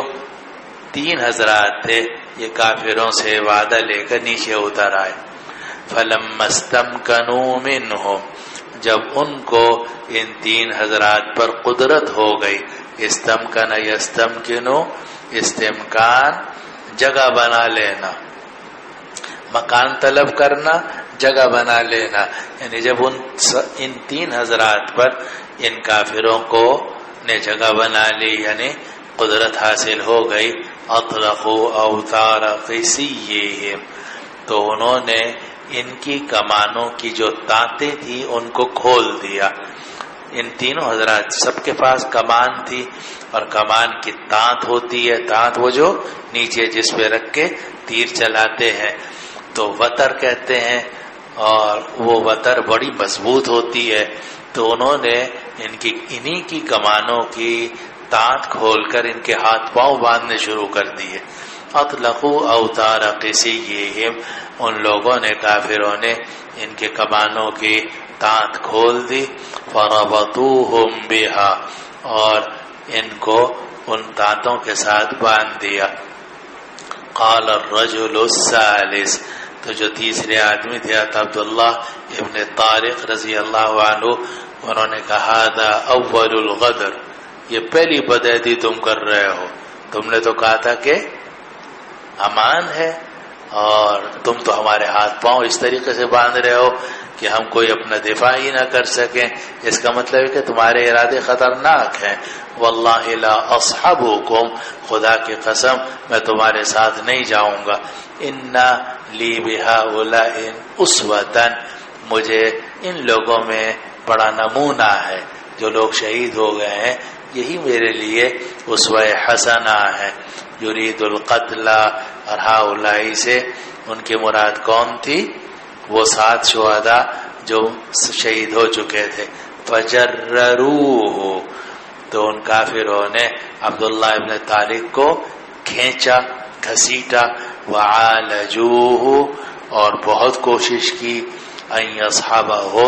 3 حضرات تھے یہ کافروں سے وعدہ لے کر نیچے اتر آئے. فَلَمَّا اسْتَمْكَنُوا مِنْهُمْ، جب ان کو ان 3 حضرات پر قدرت ہو گئی. استمکن یستمکنو، استمکان جگہ بنا لینا، مکان طلب کرنا، جگہ بنا لینا. یعنی جب ان 3 حضرات پر ان کافروں کو نے جگہ بنا لی، یعنی قدرت حاصل ہو گئی. اطلقوا اوتار قسیہم، تو انہوں نے ان کی کمانوں کی جو تانتیں تھی ان کو کھول دیا. ان تینوں حضرات سب کے پاس کمان تھی، اور کمان کی تانت ہوتی ہے، تانت وہ جو نیچے جس پہ رکھ کے تیر چلاتے ہیں تو وتر کہتے ہیں، اور وہ وتر بڑی مضبوط ہوتی ہے. تو انہوں نے انہی کی کمانوں کی تانت کھول کر ان کے ہاتھ پاؤں باندھنے شروع کر دیے. اطلقوا اوتار قسیہم، ان لوگوں نے، کافروں نے ان کے کمانوں کی تانت کھول دی. فربطوہم بہا، اور ان کو ان تانتوں کے ساتھ باندھ دیا. قال الرجل الثالث، تو جو تیسرے آدمی تھے عبداللہ ابن طارق رضی اللہ عنہ، انہوں نے کہا هذا اول الغدر، یہ پہلی بدعہدی تم کر رہے ہو. تم نے تو کہا تھا کہ امان ہے، اور تم تو ہمارے ہاتھ پاؤں اس طریقے سے باندھ رہے ہو کہ ہم کوئی اپنا دفاع ہی نہ کر سکیں. اس کا مطلب ہے کہ تمہارے ارادے خطرناک ہیں. واللہ لا اصحبکم، خدا کی قسم میں تمہارے ساتھ نہیں جاؤں گا. ان لی بہؤلاء اسوۃ، مجھے ان لوگوں میں بڑا نمونہ ہے، جو لوگ شہید ہو گئے ہیں یہی میرے لیے اسوہ حسنہ ہے. یرید القتل، اور ہؤلاء سے ان کی مراد کون تھی؟ وہ 7 شہداء جو شہید ہو چکے تھے. فجرروہ، تو ان کافروں نے عبداللہ ابن طارق کو کھینچا، گھسیٹا. وعالجوہ، اور بہت کوشش کی ان یصحبہ،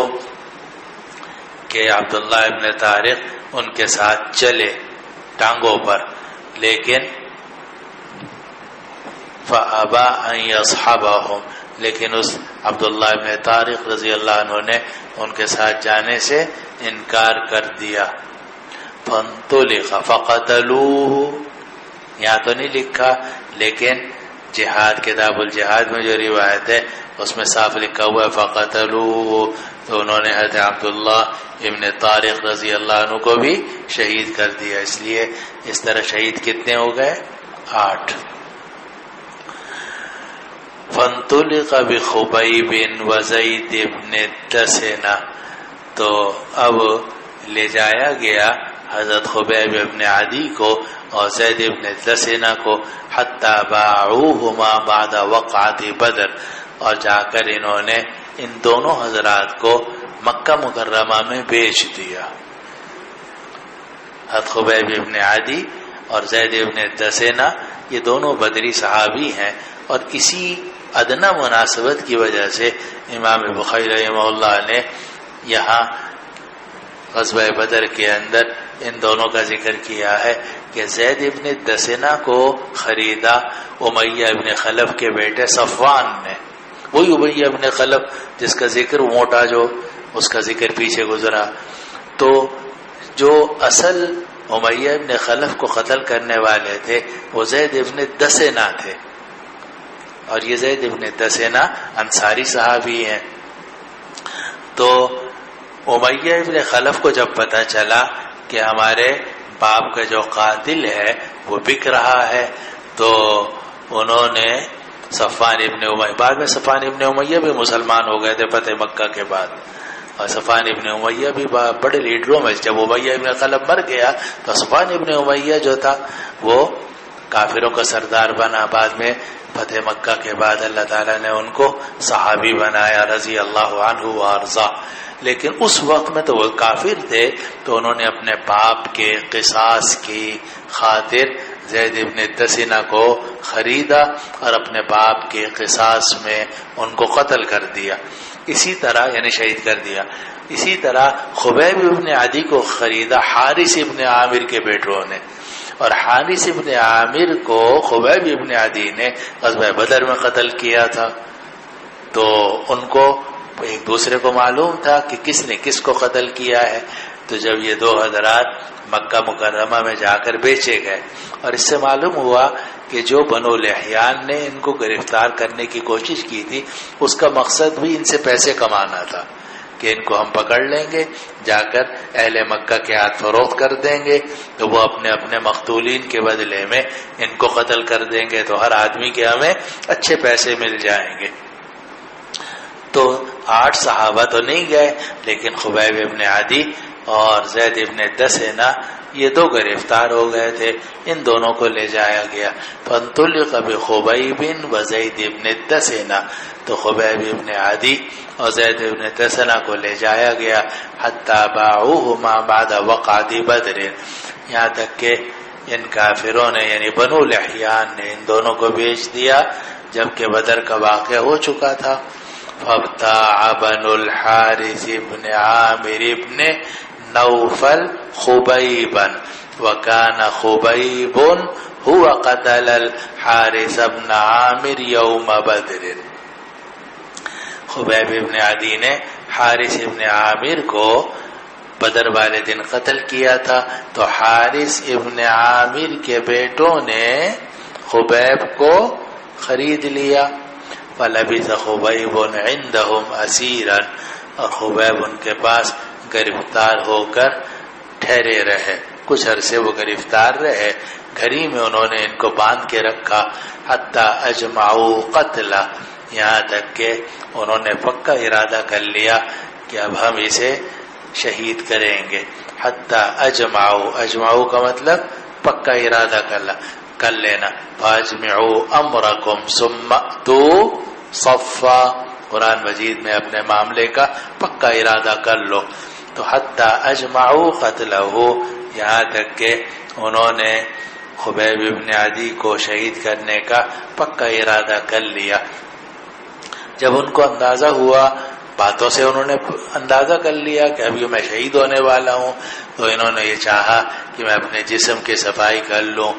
کہ عبداللہ ابن طارق ان کے ساتھ چلے ٹانگوں پر، لیکن فابا ان یصحبہم، لیکن اس عبداللہ ابن طارق رضی اللہ عنہ نے ان کے ساتھ جانے سے انکار کر دیا. فانطلق فقتلوہ، یہاں تو نہیں لکھا، لیکن جہاد، کتاب الجہاد میں جو روایت ہے اس میں صاف لکھا ہوا ہے فقتلوہ. تو انہوں نے حضرت عبداللہ ابن طارق رضی اللہ عنہ کو بھی شہید کر دیا. اس لیے اس طرح شہید کتنے ہو گئے؟ 8. فانطلق بخبیب وزید بن دسنہ، تو اب لے جایا گیا حضرت خبیب ابن عدی کو اور زید ابن دسنہ کو، حتی باعوہما بعد وقعت بدر، اور جا کر انہوں نے ان دونوں حضرات کو مکہ مکرمہ میں بیچ دیا. حضرت خبیب ابن عدی اور زید ابن دسنہ یہ دونوں بدری صحابی ہیں، اور اسی ادنا مناسبت کی وجہ سے امام بخاری رحمہ اللہ نے یہاں غزوہ بدر کے اندر ان دونوں کا ذکر کیا ہے کہ زید ابن دسنہ کو خریدا امیہ ابن خلف کے بیٹے صفوان نے. وہی امیہ ابن خلف جس کا ذکر موٹا جو اس کا ذکر پیچھے گزرا. تو جو اصل امیہ ابن خلف کو قتل کرنے والے تھے وہ زید ابن دسنہ تھے، اور یہ زید ابن دسنہ انصاری صحابی ہیں. تو امیہ ابن خلف کو جب پتہ چلا کہ ہمارے باپ کا جو قاتل ہے وہ بک رہا ہے، تو انہوں نے صفوان ابن امیہ، بعد میں صفوان ابن امیہ بھی مسلمان ہو گئے تھے فتح مکہ کے بعد، اور صفوان ابن امیہ بھی بڑے لیڈروں میں. جب امیہ ابن خلف مر گیا تو صفوان ابن امیہ جو تھا وہ کافروں کا سردار بنا، بعد میں فتح مکہ کے بعد اللہ تعالیٰ نے ان کو صحابی بنایا رضی اللہ عنہ وارضا. لیکن اس وقت میں تو وہ کافر تھے، تو انہوں نے اپنے باپ کے قصاص کی خاطر زید ابن دسنہ کو خریدا اور اپنے باپ کے قصاص میں ان کو قتل کر دیا. اسی طرح یعنی شہید کر دیا. اسی طرح خبیب ابن عدی کو خریدا حارث ابن عامر کے بیٹوں نے، اور حارث ابن عامر کو خبیب ابن عدی نے غزوہ بدر میں قتل کیا تھا. تو ان کو ایک دوسرے کو معلوم تھا کہ کس نے کس کو قتل کیا ہے. تو جب یہ دو حضرات مکہ مکرمہ میں جا کر بیچے گئے، اور اس سے معلوم ہوا کہ جو بنو لحیان نے ان کو گرفتار کرنے کی کوشش کی تھی، اس کا مقصد بھی ان سے پیسے کمانا تھا کہ ان کو ہم پکڑ لیں گے، جا کر اہل مکہ کے ہاتھ فروخت کر دیں گے، تو وہ اپنے اپنے مقتولین کے بدلے میں ان کو قتل کر دیں گے، تو ہر آدمی کے ہمیں اچھے پیسے مل جائیں گے. تو 8 صحابہ تو نہیں گئے، لیکن خبیب ابن عدی اور زید ابن دسنہ یہ دو گرفتار ہو گئے تھے. ان دونوں کو لے جایا گیا. فانطلق بخبیب وزید ابن دسنہ، تو خبیب ابن عدی اور زید ابن دسنہ کو لے جایا گیا. حتی باعوہما بعد وقعت بدر، یہاں تک کہ ان کافروں نے یعنی بنو لحیان نے ان دونوں کو بیچ دیا جبکہ بدر کا واقعہ ہو چکا تھا. فابتاع بنو الحارث ابن عامر ابن نوفل خبیبا وکان خبیب هو قتل الحارث ابن عامر یوم بدر. خبیب ابن عدی نے حارث ابن عامر کو بدر والے دن قتل کیا تھا. تو حارث ابن عامر کے بیٹوں نے خبیب کو خرید لیا. فلبث خبیب عندهم اسیرا، اور خبیب ان کے پاس گرفتار ہو کر ٹھہرے رہے. کچھ عرصے وہ گرفتار رہے، گھری میں انہوں نے ان کو باندھ کے رکھا. حتی اجمعوا قتلہ، یہاں تک کہ انہوں نے پکا ارادہ کر لیا کہ اب ہم اسے شہید کریں گے. حتی اجمعوا کا مطلب پکا ارادہ کر لینا. فاجمعوا امرکم ثم اتوا صفا، قرآن مجید میں اپنے معاملے کا پکا ارادہ کر لو. تو حتی اجمعوا قتلہ، یہاں تک کہ انہوں نے خبیب ابن عدی کو شہید کرنے کا پکا ارادہ کر لیا. جب ان کو اندازہ ہوا، باتوں سے انہوں نے اندازہ کر لیا کہ ابھی میں شہید ہونے والا ہوں، تو انہوں نے یہ چاہا کہ میں اپنے جسم کی صفائی کر لوں،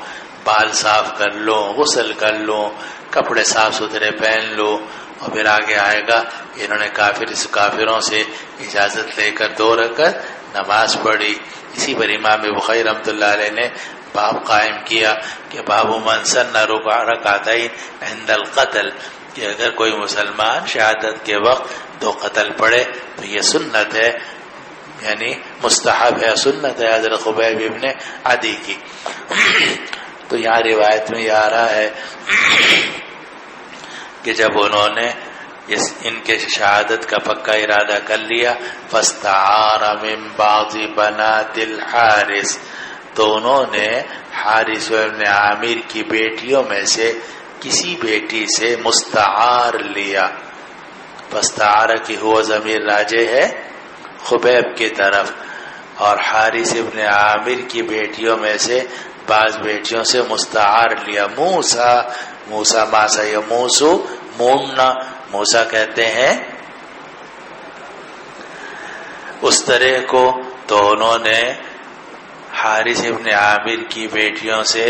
بال صاف کر لوں، غسل کر لوں، کپڑے صاف ستھرے پہن لوں. اور پھر آگے آئے گا انہوں نے کافروں سے اجازت لے کر 2 رکعت نماز پڑھی. اسی پر امام بخاری رحمۃ اللہ علیہ نے باب قائم کیا کہ باب من سن رکعتین عند القتل، کہ اگر کوئی مسلمان شہادت کے وقت 2 قتل پڑھے تو یہ سنت ہے، یعنی مستحب ہے، سنت ہے حضرت خبیب ابن عدی کی. تو یہاں روایت میں یہ آ رہا ہے کہ جب انہوں نے ان کے شہادت کا پکا ارادہ کر لیا، فاستعار من بعض بنات الحارث، تو انہوں نے حارث ابن عامر کی بیٹیوں میں سے کسی بیٹی سے مستعار لیا. فاستعار کی ہوا ضمیر راجع ہے خبیب کی طرف، اور حارث ابن عامر کی بیٹیوں میں سے بعض بیٹیوں سے مستعار لیا. موسیٰ ماسا یا موسو مومنا، موسیٰ کہتے ہیں اس طرح کو. تو انہوں نے حارث ابن عامر کی بیٹیوں سے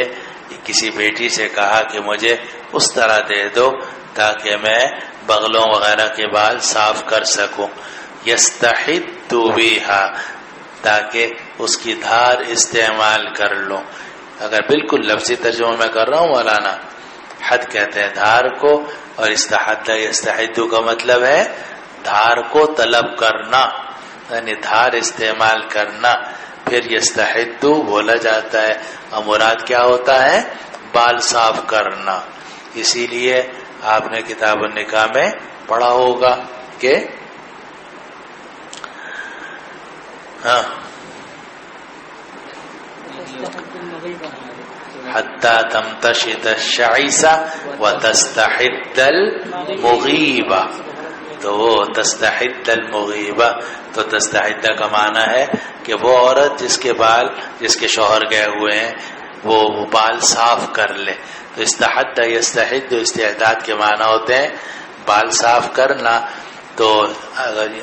کسی بیٹی سے کہا کہ مجھے اس طرح دے دو تاکہ میں بغلوں وغیرہ کے بال صاف کر سکوں. یستحد بہا، تاکہ اس کی دھار استعمال کر لوں. اگر بالکل لفظی ترجمہ میں کر رہا ہوں مولانا، حد کہتے ہیں دھار کو، اور یستحد کا مطلب ہے دھار کو طلب کرنا، یعنی دھار استعمال کرنا. پھر یستحد بولا جاتا ہے، اور مراد کیا ہوتا ہے؟ بال صاف کرنا. اسی لیے آپ نے کتاب النکاح میں پڑھا ہوگا کہ حتی تمتشط الشعیث وتستحد المغیبہ. تو وہ تستحد المغیبہ، تو تستحد کا معنی ہے کہ وہ عورت جس کے شوہر گئے ہوئے ہیں وہ بال صاف کر لے. تو استحد یستحد استعداد کے معنی ہوتے ہیں بال صاف کرنا. تو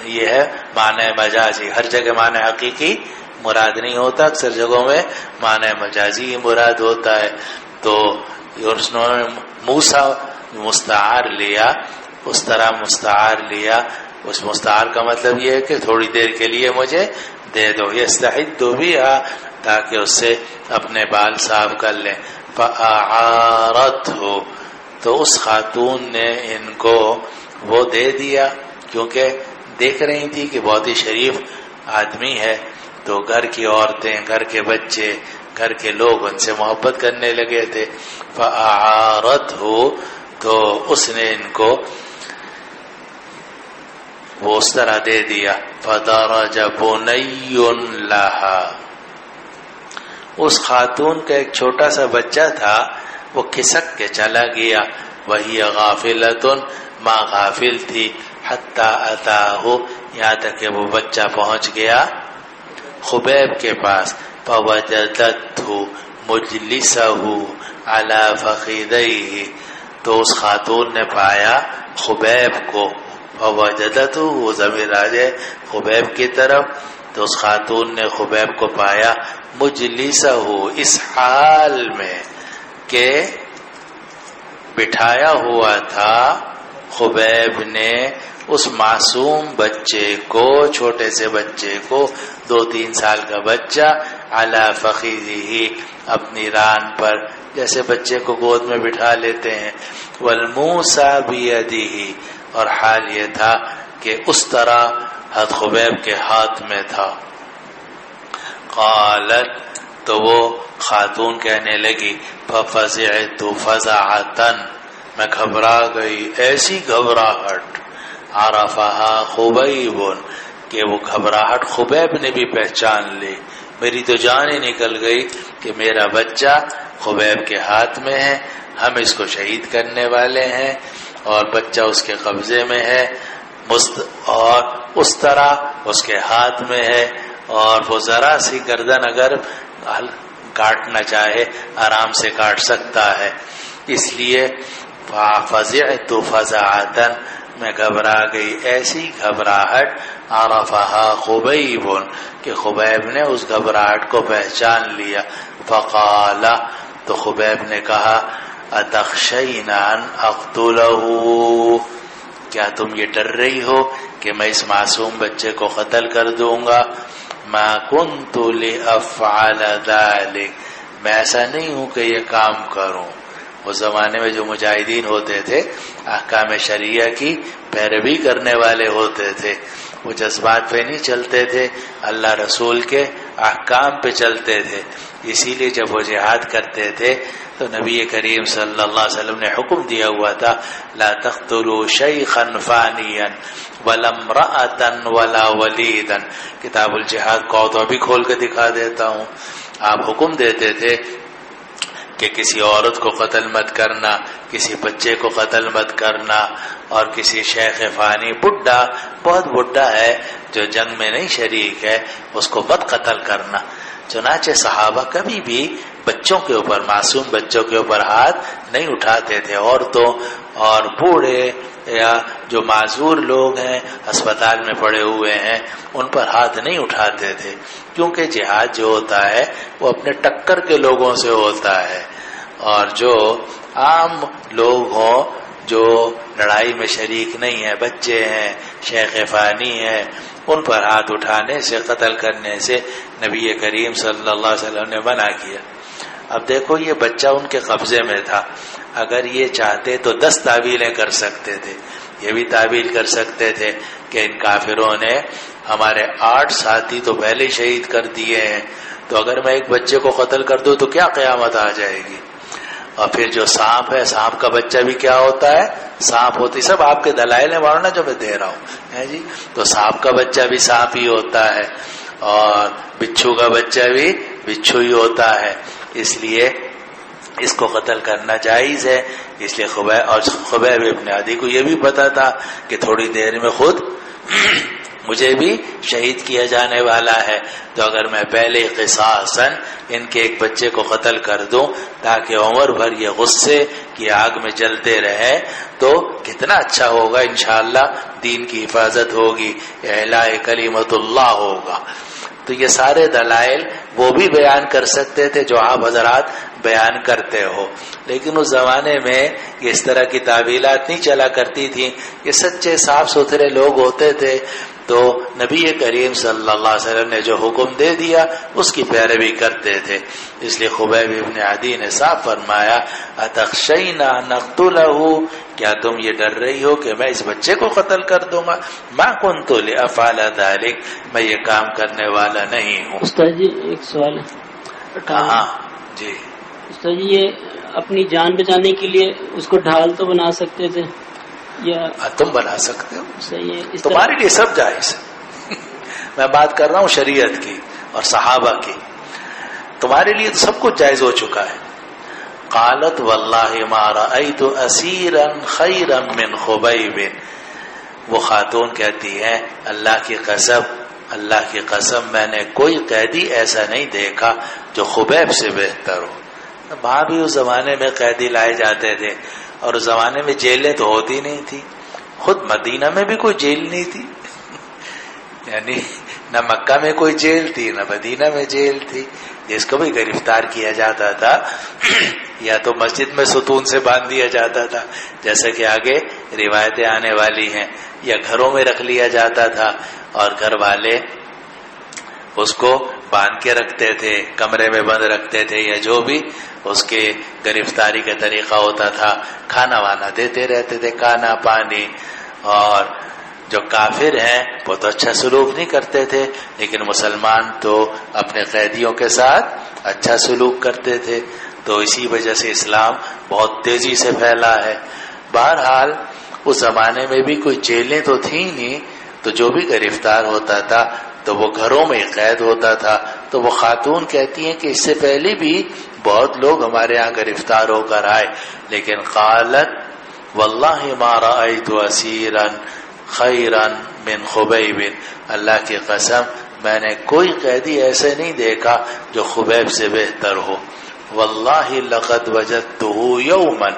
یہ ہے معنی مجازی. ہر جگہ معنی حقیقی مراد نہیں ہوتا، اکثر جگہوں میں معنی مجازی ہی مراد ہوتا ہے. تو انہوں نے موسیٰ مستعار لیا، اس طرح مستعار لیا. اس مستعار کا مطلب یہ ہے کہ تھوڑی دیر کے لیے مجھے دے دو. یستحد بھی تاکہ اس سے اپنے بال صاف کر لیں. فَأَعَارَتْهُ، تو اس خاتون نے ان کو وہ دے دیا، کیونکہ دیکھ رہی تھی کہ بہت ہی شریف آدمی ہے. تو گھر کی عورتیں، گھر کے بچے، گھر کے لوگ ان سے محبت کرنے لگے تھے. فَأَعَارَتْهُ، تو اس نے ان کو وہ اس طرح دے دیا. فَدَرَجَ بُنَيٌّ لَهَا، اس خاتون کا ایک چھوٹا سا بچہ تھا، وہ کھسک کے چلا گیا. وَهِيَ غَافِلَةٌ، ماں غافل تھی. حتی اتاہ، یہاں تک کہ وہ بچہ پہنچ گیا خبیب کے پاس. فوجدته مجلسه على فخذيه، تو اس خاتون نے پایا خبیب کو. فوجدته، وہ ضمیر راجع خبیب کی طرف. تو اس خاتون نے خبیب کو پایا مجلسہ، اس حال میں کہ بٹھایا ہوا تھا خبیب نے اس معصوم بچے کو، چھوٹے سے بچے کو، 2-3 سال کا بچہ، علی فخذہ، اپنی ران پر، جیسے بچے کو گود میں بٹھا لیتے ہیں. والموسیٰ بیدہ، اور حال یہ تھا کہ اس طرح حضرت خبیب کے ہاتھ میں تھا. قالت، تو وہ خاتون کہنے لگی ففزعت فزعتا، میں گھبرا گئی ایسی گھبراہٹ. عرفہا خبیب، کہ وہ گھبراہٹ خبیب نے بھی پہچان لی. میری تو جان ہی نکل گئی کہ میرا بچہ خبیب کے ہاتھ میں ہے، ہم اس کو شہید کرنے والے ہیں اور بچہ اس کے قبضے میں ہے، اور اس طرح اس کے ہاتھ میں ہے، اور وہ ذرا سی گردن اگر کاٹنا چاہے آرام سے کاٹ سکتا ہے. اس لیے فزعت فزعتا، میں گھبرا گئی ایسی گھبراہٹ. عرفہا خبیب، کہ خبیب نے اس گھبراہٹ کو پہچان لیا. فقال، تو خبیب نے کہا اتخشین ان اقتلہ، کیا تم یہ ڈر رہی ہو کہ میں اس معصوم بچے کو قتل کر دوں گا؟ ما کنت لافعل ذلک، میں ایسا نہیں ہوں کہ یہ کام کروں. اس زمانے میں جو مجاہدین ہوتے تھے احکام شریعہ کی پیروی کرنے والے ہوتے تھے، وہ جذبات پہ نہیں چلتے تھے، اللہ رسول کے احکام پہ چلتے تھے. اسی لیے جب وہ جہاد کرتے تھے تو نبی کریم صلی اللہ علیہ وسلم نے حکم دیا ہوا تھا لا تقتلوا شیخا فانیا ولا امرأة ولا ولیدا. کتاب الجہاد کو تو ابھی کھول کے دکھا دیتا ہوں. آپ حکم دیتے تھے کہ کسی عورت کو قتل مت کرنا، کسی بچے کو قتل مت کرنا، اور کسی شیخ فانی، بڈھا، بہت بڈھا ہے جو جنگ میں نہیں شریک ہے، اس کو مت قتل کرنا. چنانچہ صحابہ کبھی بھی بچوں کے اوپر، معصوم بچوں کے اوپر ہاتھ نہیں اٹھاتے تھے. عورتوں اور بوڑھے یا جو معذور لوگ ہیں، ہسپتال میں پڑے ہوئے ہیں، ان پر ہاتھ نہیں اٹھاتے تھے، کیونکہ جہاد جو ہوتا ہے وہ اپنے ٹکر کے لوگوں سے ہوتا ہے. اور جو عام لوگ ہوں جو لڑائی میں شریک نہیں ہیں، بچے ہیں، شیخ فانی ہیں، ان پر ہاتھ اٹھانے سے، قتل کرنے سے نبی کریم صلی اللہ علیہ وسلم نے منع کیا. اب دیکھو یہ بچہ ان کے قبضے میں تھا، اگر یہ چاہتے تو 10 تعویلیں کر سکتے تھے. یہ بھی تعویل کر سکتے تھے کہ ان کافروں نے ہمارے 8 ساتھی تو پہلے شہید کر دیے ہیں، تو اگر میں ایک بچے کو قتل کر دوں تو کیا قیامت آ جائے گی. اور پھر جو سانپ ہے، سانپ کا بچہ بھی کیا ہوتا ہے؟ سانپ ہوتی. سب آپ کے دلائل ہیں ماننا جو میں دے رہا ہوں ہے جی. تو سانپ کا بچہ بھی سانپ ہی ہوتا ہے، اور بچھو کا بچہ بھی بچھو ہی ہوتا ہے. اس لیے اس کو قتل کرنا جائز ہے. اس لیے خبیب ابن عدی کو یہ بھی پتا تھا کہ تھوڑی دیر میں خود مجھے بھی شہید کیا جانے والا ہے، تو اگر میں پہلے قصاصاً ان کے ایک بچے کو قتل کر دوں تاکہ عمر بھر یہ غصے کی آگ میں جلتے رہے تو کتنا اچھا ہوگا. انشاءاللہ دین کی حفاظت ہوگی، اعلاء کلمت اللہ ہوگا. تو یہ سارے دلائل وہ بھی بیان کر سکتے تھے جو آپ حضرات بیان کرتے ہو، لیکن اس زمانے میں یہ اس طرح کی تعویلات نہیں چلا کرتی تھیں. یہ سچے صاف ستھرے لوگ ہوتے تھے، تو نبی کریم صلی اللہ علیہ وسلم نے جو حکم دے دیا اس کی پیروی کرتے تھے. اس لیے خبیب ابن عدی نے صاف فرمایا اتخشین ان نقتلہ، کیا تم یہ ڈر رہی ہو کہ میں اس بچے کو قتل کر دوں گا؟ ما کنت لافعل ذلک، میں یہ کام کرنے والا نہیں ہوں. استاد جی ایک سوال ہے. کہاں جی استاد جی یہ اپنی جان بچانے کے لیے اس کو ڈھال تو بنا سکتے تھے یا تم بنا سکتے ہو؟ صحیح ہے، تمہارے لیے سب جائز ہے. میں بات کر رہا ہوں شریعت کی اور صحابہ کی. تمہارے لیے تو سب کچھ جائز ہو چکا ہے. قالت واللہ ما رأیت اسیرا خیرا من خبیب، وہ خاتون کہتی ہے اللہ کی قسم میں نے کوئی قیدی ایسا نہیں دیکھا جو خبیب سے بہتر ہو. وہاں بھی اس زمانے میں قیدی لائے جاتے تھے، اور اس زمانے میں جیلیں تو ہوتی نہیں تھی. خود مدینہ میں بھی کوئی جیل نہیں تھی، یعنی نہ مکہ میں کوئی جیل تھی نہ مدینہ میں جیل تھی. جس کو بھی گرفتار کیا جاتا تھا یا تو مسجد میں ستون سے باندھ دیا جاتا تھا جیسے کہ آگے روایتیں آنے والی ہیں، یا گھروں میں رکھ لیا جاتا تھا اور گھر والے اس کو باندھ کے رکھتے تھے، کمرے میں بند رکھتے تھے، یا جو بھی اس کے گرفتاری کا طریقہ ہوتا تھا. کھانا وانا دیتے رہتے تھے، کھانا پانی. اور جو کافر ہیں وہ تو اچھا سلوک نہیں کرتے تھے، لیکن مسلمان تو اپنے قیدیوں کے ساتھ اچھا سلوک کرتے تھے. تو اسی وجہ سے اسلام بہت تیزی سے پھیلا ہے. بہرحال اس زمانے میں بھی کوئی جیلیں تو تھیں نہیں، تو جو بھی گرفتار ہوتا تھا تو وہ گھروں میں قید ہوتا تھا. تو وہ خاتون کہتی ہیں کہ اس سے پہلے بھی بہت لوگ ہمارے ہاں گرفتار ہو کر آئے، لیکن قالت واللہ ما رأیت اسیرا خیرا من خبیب، اللہ کی قسم میں نے کوئی قیدی ایسے نہیں دیکھا جو خبیب سے بہتر ہو. واللہ لقد وجدتہ یوما،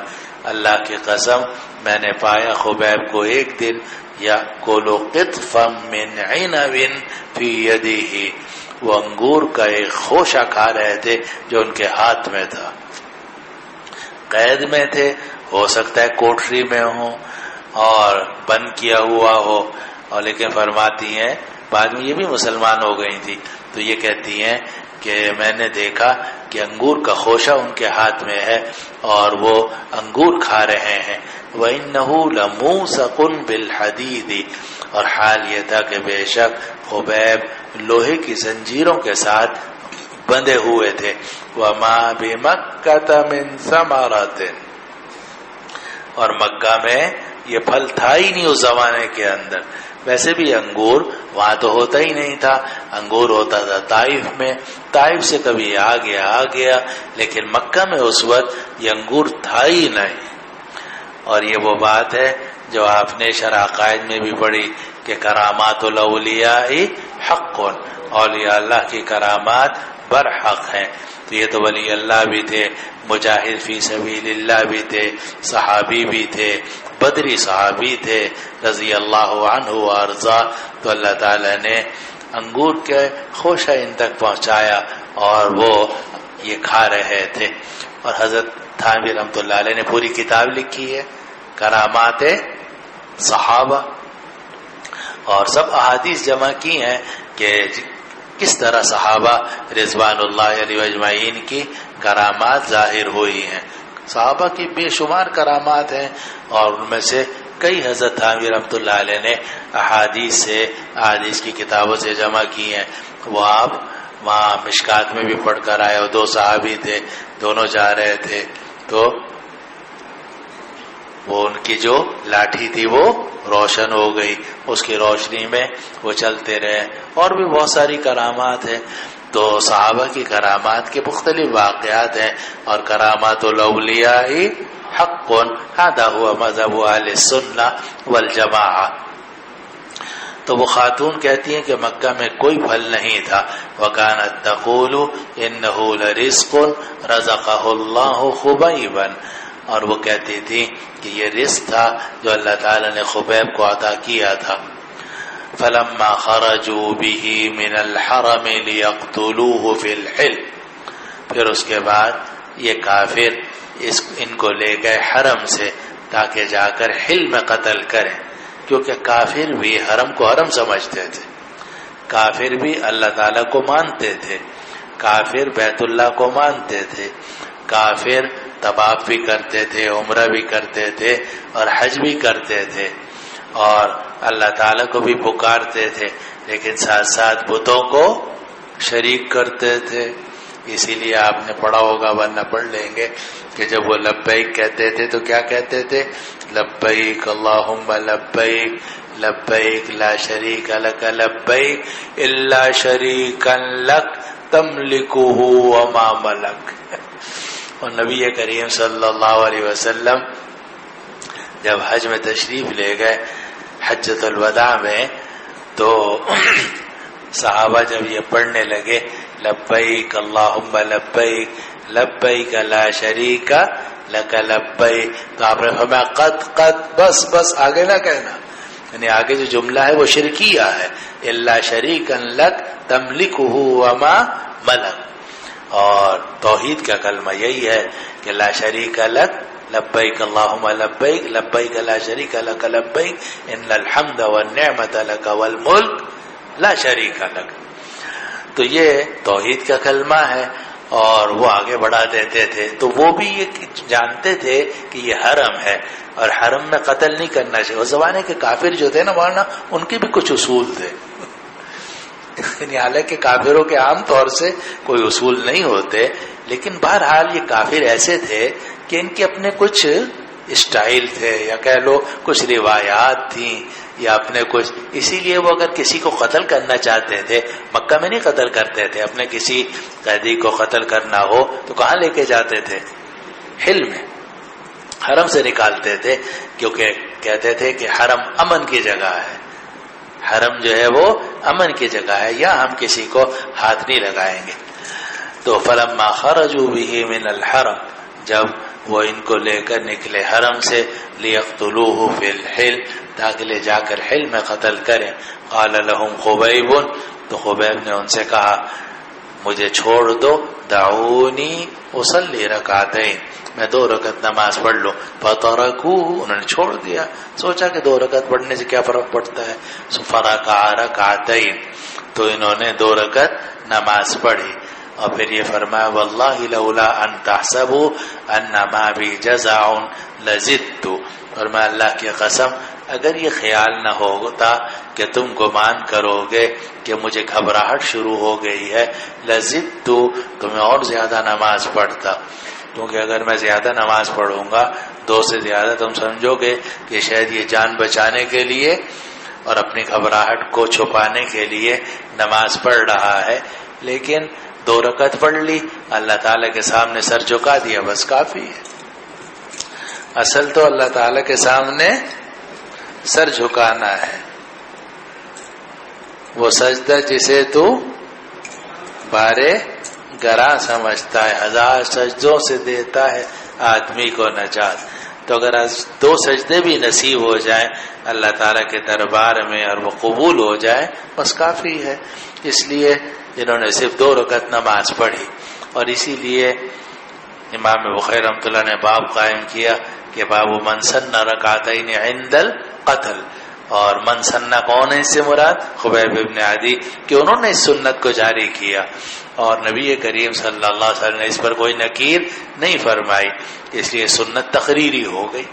اللہ کی قسم میں نے پایا خبیب کو ایک دن یأکل قطفا من عنب فی یدہ، وہ انگور کا ایک خوشہ کھا رہے تھے جو ان کے ہاتھ میں تھا. قید میں تھے، ہو سکتا ہے کوٹری میں ہوں اور بند کیا ہوا ہو، اور لیکن فرماتی ہیں بعد میں یہ بھی مسلمان ہو گئی تھی، تو یہ کہتی ہیں کہ میں نے دیکھا کہ انگور کا خوشہ ان کے ہاتھ میں ہے اور وہ انگور کھا رہے ہیں. وَإِنَّهُ لَمُوسَقٌ بِالْحَدِيدِ، اور حال یہ تھا کہ بے شک خبیب لوہے کی زنجیروں کے ساتھ بندھے ہوئے تھے. وَمَا بِمَكَّةَ مِن ثَمَرَةٍ، اور مکہ میں یہ پھل تھا ہی نہیں اس زمانے کے اندر. ویسے بھی انگور وہاں تو ہوتا ہی نہیں تھا، انگور ہوتا تھا طائف میں، طائف سے کبھی آ گیا، لیکن مکہ میں اس وقت یہ انگور تھا ہی نہیں. اور یہ وہ بات ہے جو آپ نے شرح عقائد میں بھی پڑھی کہ کرامات الاولیاء حق، اولیاء اللہ کی کرامات برحق ہیں. تو یہ تو ولی اللہ بھی تھے، مجاہد فی سبیل اللہ بھی تھے، صحابی بھی تھے، بدری صحابی تھے رضی اللہ عنہ وارضا. تو اللہ تعالی نے انگور کے خوشہ ان تک پہنچایا اور وہ یہ کھا رہے تھے. اور حضرت تھانوی رحمۃ اللہ علیہ نے پوری کتاب لکھی ہے کرامات صحابہ، اور سب احادیث جمع کی ہیں کہ کس طرح صحابہ رضوان اللہ علیہ اجمعین کی کرامات ظاہر ہوئی ہیں. صحابہ کی بے شمار کرامات ہیں، اور ان میں سے کئی حضرت تھانوی رحمۃ اللہ علیہ نے احادیث کی کتابوں سے جمع کی ہیں. وہ آپ وہاں مشکات میں بھی پڑھ کر آئے، اور دو صحابی تھے، دونوں جا رہے تھے تو وہ ان کی جو لاٹھی تھی وہ روشن ہو گئی، اس کی روشنی میں وہ چلتے رہے. اور بھی بہت ساری کرامات ہیں. تو صحابہ کی کرامات کے مختلف واقعات ہیں، اور کرامات الاولیاء حق، هذا هو مذهب اہل السنہ والجماعہ۔ تو وہ خاتون کہتی ہیں کہ مکہ میں کوئی پھل نہیں تھا، وَكَانَتْ تَقُولُ إِنَّهُ لَرِزْقٌ رَزَقَهُ اللَّهُ خُبَيْبًا، اور وہ کہتی تھی کہ یہ رزق تھا جو اللہ تعالی نے خبیب کو عطا کیا تھا۔ فَلَمَّا خَرَجُوا بِهِ مِنَ الْحَرَمِ لِيَقْتُلُوهُ فِي الْحِلْمِ، پھر اس کے بعد یہ کافر ان کو لے گئے حرم سے تاکہ جا کر حل میں قتل کریں، کیونکہ کافر بھی حرم کو حرم سمجھتے تھے، کافر بھی اللہ تعالیٰ کو مانتے تھے، کافر بیت اللہ کو مانتے تھے، کافر طواف بھی کرتے تھے، عمرہ بھی کرتے تھے اور حج بھی کرتے تھے، اور اللہ تعالیٰ کو بھی پکارتے تھے، لیکن ساتھ ساتھ بتوں کو شریک کرتے تھے۔ اسی لیے آپ نے پڑھا ہوگا، ورنہ پڑھ لیں گے کہ جب وہ لبیک کہتے تھے تو کیا کہتے تھے؟ لبیک اللہم لبیک لبیک لا شریک لک لبیک الا شریکا لک تملکہ وما ملک۔ اور نبی کریم صلی اللہ علیہ وسلم جب حج میں تشریف لے گئے حجۃ الوداع میں، تو صحابہ جب یہ پڑھنے لگے لبیک اللہم لبیک لبیک لا شریک لک لبیک، تو آپ نے فرمایا قد بس آگے نہ کہنا، یعنی آگے جو جملہ ہے وہ شرکیہ ہے، الا شریکا لک تملکہ وما ملک۔ اور توحید کا کلمہ یہی ہے کہ لا شریک لک لبیک اللہم لبیک لبیک لا شریک لک لبیک ان الحمد والنعمت لک والملک لا شریک لک۔ تو یہ توحید کا کلمہ ہے، اور وہ آگے بڑھا دیتے تھے۔ تو وہ بھی یہ جانتے تھے کہ یہ حرم ہے اور حرم میں قتل نہیں کرنا چاہیے۔ اس زمانے کے کافر جو تھے نا مولانا، ان کے بھی کچھ اصول تھے، یعنی حالانکہ کافروں کے عام طور سے کوئی اصول نہیں ہوتے، لیکن بہرحال یہ کافر ایسے تھے کہ ان کے اپنے کچھ اسٹائل تھے، یا کہہ لو کچھ روایات تھیں، یا اپنے کچھ، اسی لیے وہ اگر کسی کو قتل کرنا چاہتے تھے مکہ میں نہیں قتل کرتے تھے، اپنے کسی قیدی کو قتل کرنا ہو تو کہاں لے کے جاتے تھے؟ حل میں، حرم سے نکالتے تھے، کیونکہ کہتے تھے کہ حرم امن کی جگہ ہے، حرم جو ہے وہ امن کی جگہ ہے، یا ہم کسی کو ہاتھ نہیں لگائیں گے۔ تو فلما خرجوا به من الحرم، جب وہ ان کو لے کر نکلے حرم سے، لیقتلوہ فی الحل، تاکہ لے جا کر حل میں قتل کریں، قال لهم خبیب، تو خبیب نے ان سے کہا مجھے چھوڑ دو، دعونی اصلی رکعتین، میں 2 رکعت نماز پڑھ لوں، فترکوہ، انہوں نے چھوڑ دیا، سوچا کہ 2 رکعت پڑھنے سے کیا فرق پڑتا ہے، فرکع رکعتین، تو انہوں نے 2 رکعت نماز پڑھی۔ اور پھر یہ فرمایا واللہ لولا ان تحسبوا ان ما بی جزع لزدت، فرمایا اللہ کی قسم اگر یہ خیال نہ ہوتا کہ تم گمان کرو گے کہ مجھے گھبراہٹ شروع ہو گئی ہے، لزدت، تو میں اور زیادہ نماز پڑھتا، کیونکہ اگر میں زیادہ نماز پڑھوں گا 2 سے زیادہ، تم سمجھو گے کہ شاید یہ جان بچانے کے لیے اور اپنی گھبراہٹ کو چھپانے کے لیے نماز پڑھ رہا ہے، لیکن 2 رکعت پڑھ لی، اللہ تعالیٰ کے سامنے سر جھکا دیا، بس کافی ہے۔ اصل تو اللہ تعالیٰ کے سامنے سر جھکانا ہے، وہ سجدہ جسے تو بارے گراں سمجھتا ہے، 1000 سجدوں سے دیتا ہے آدمی کو نجات۔ تو اگر 2 سجدے بھی نصیب ہو جائیں اللہ تعالیٰ کے دربار میں اور وہ قبول ہو جائے، بس کافی ہے۔ اس لیے جنہوں نے صرف 2 رکعت نماز پڑھی، اور اسی لیے امام بخاری رحمۃ اللہ نے باب قائم کیا کہ باب من سن رکعتین عند القتل، اور من سنہ کون ہے اس سے مراد؟ خبیب ابن عدی، کہ انہوں نے اس سنت کو جاری کیا، اور نبی کریم صلی اللہ علیہ وسلم نے اس پر کوئی نکیر نہیں فرمائی، اس لیے سنت تقریری ہو گئی۔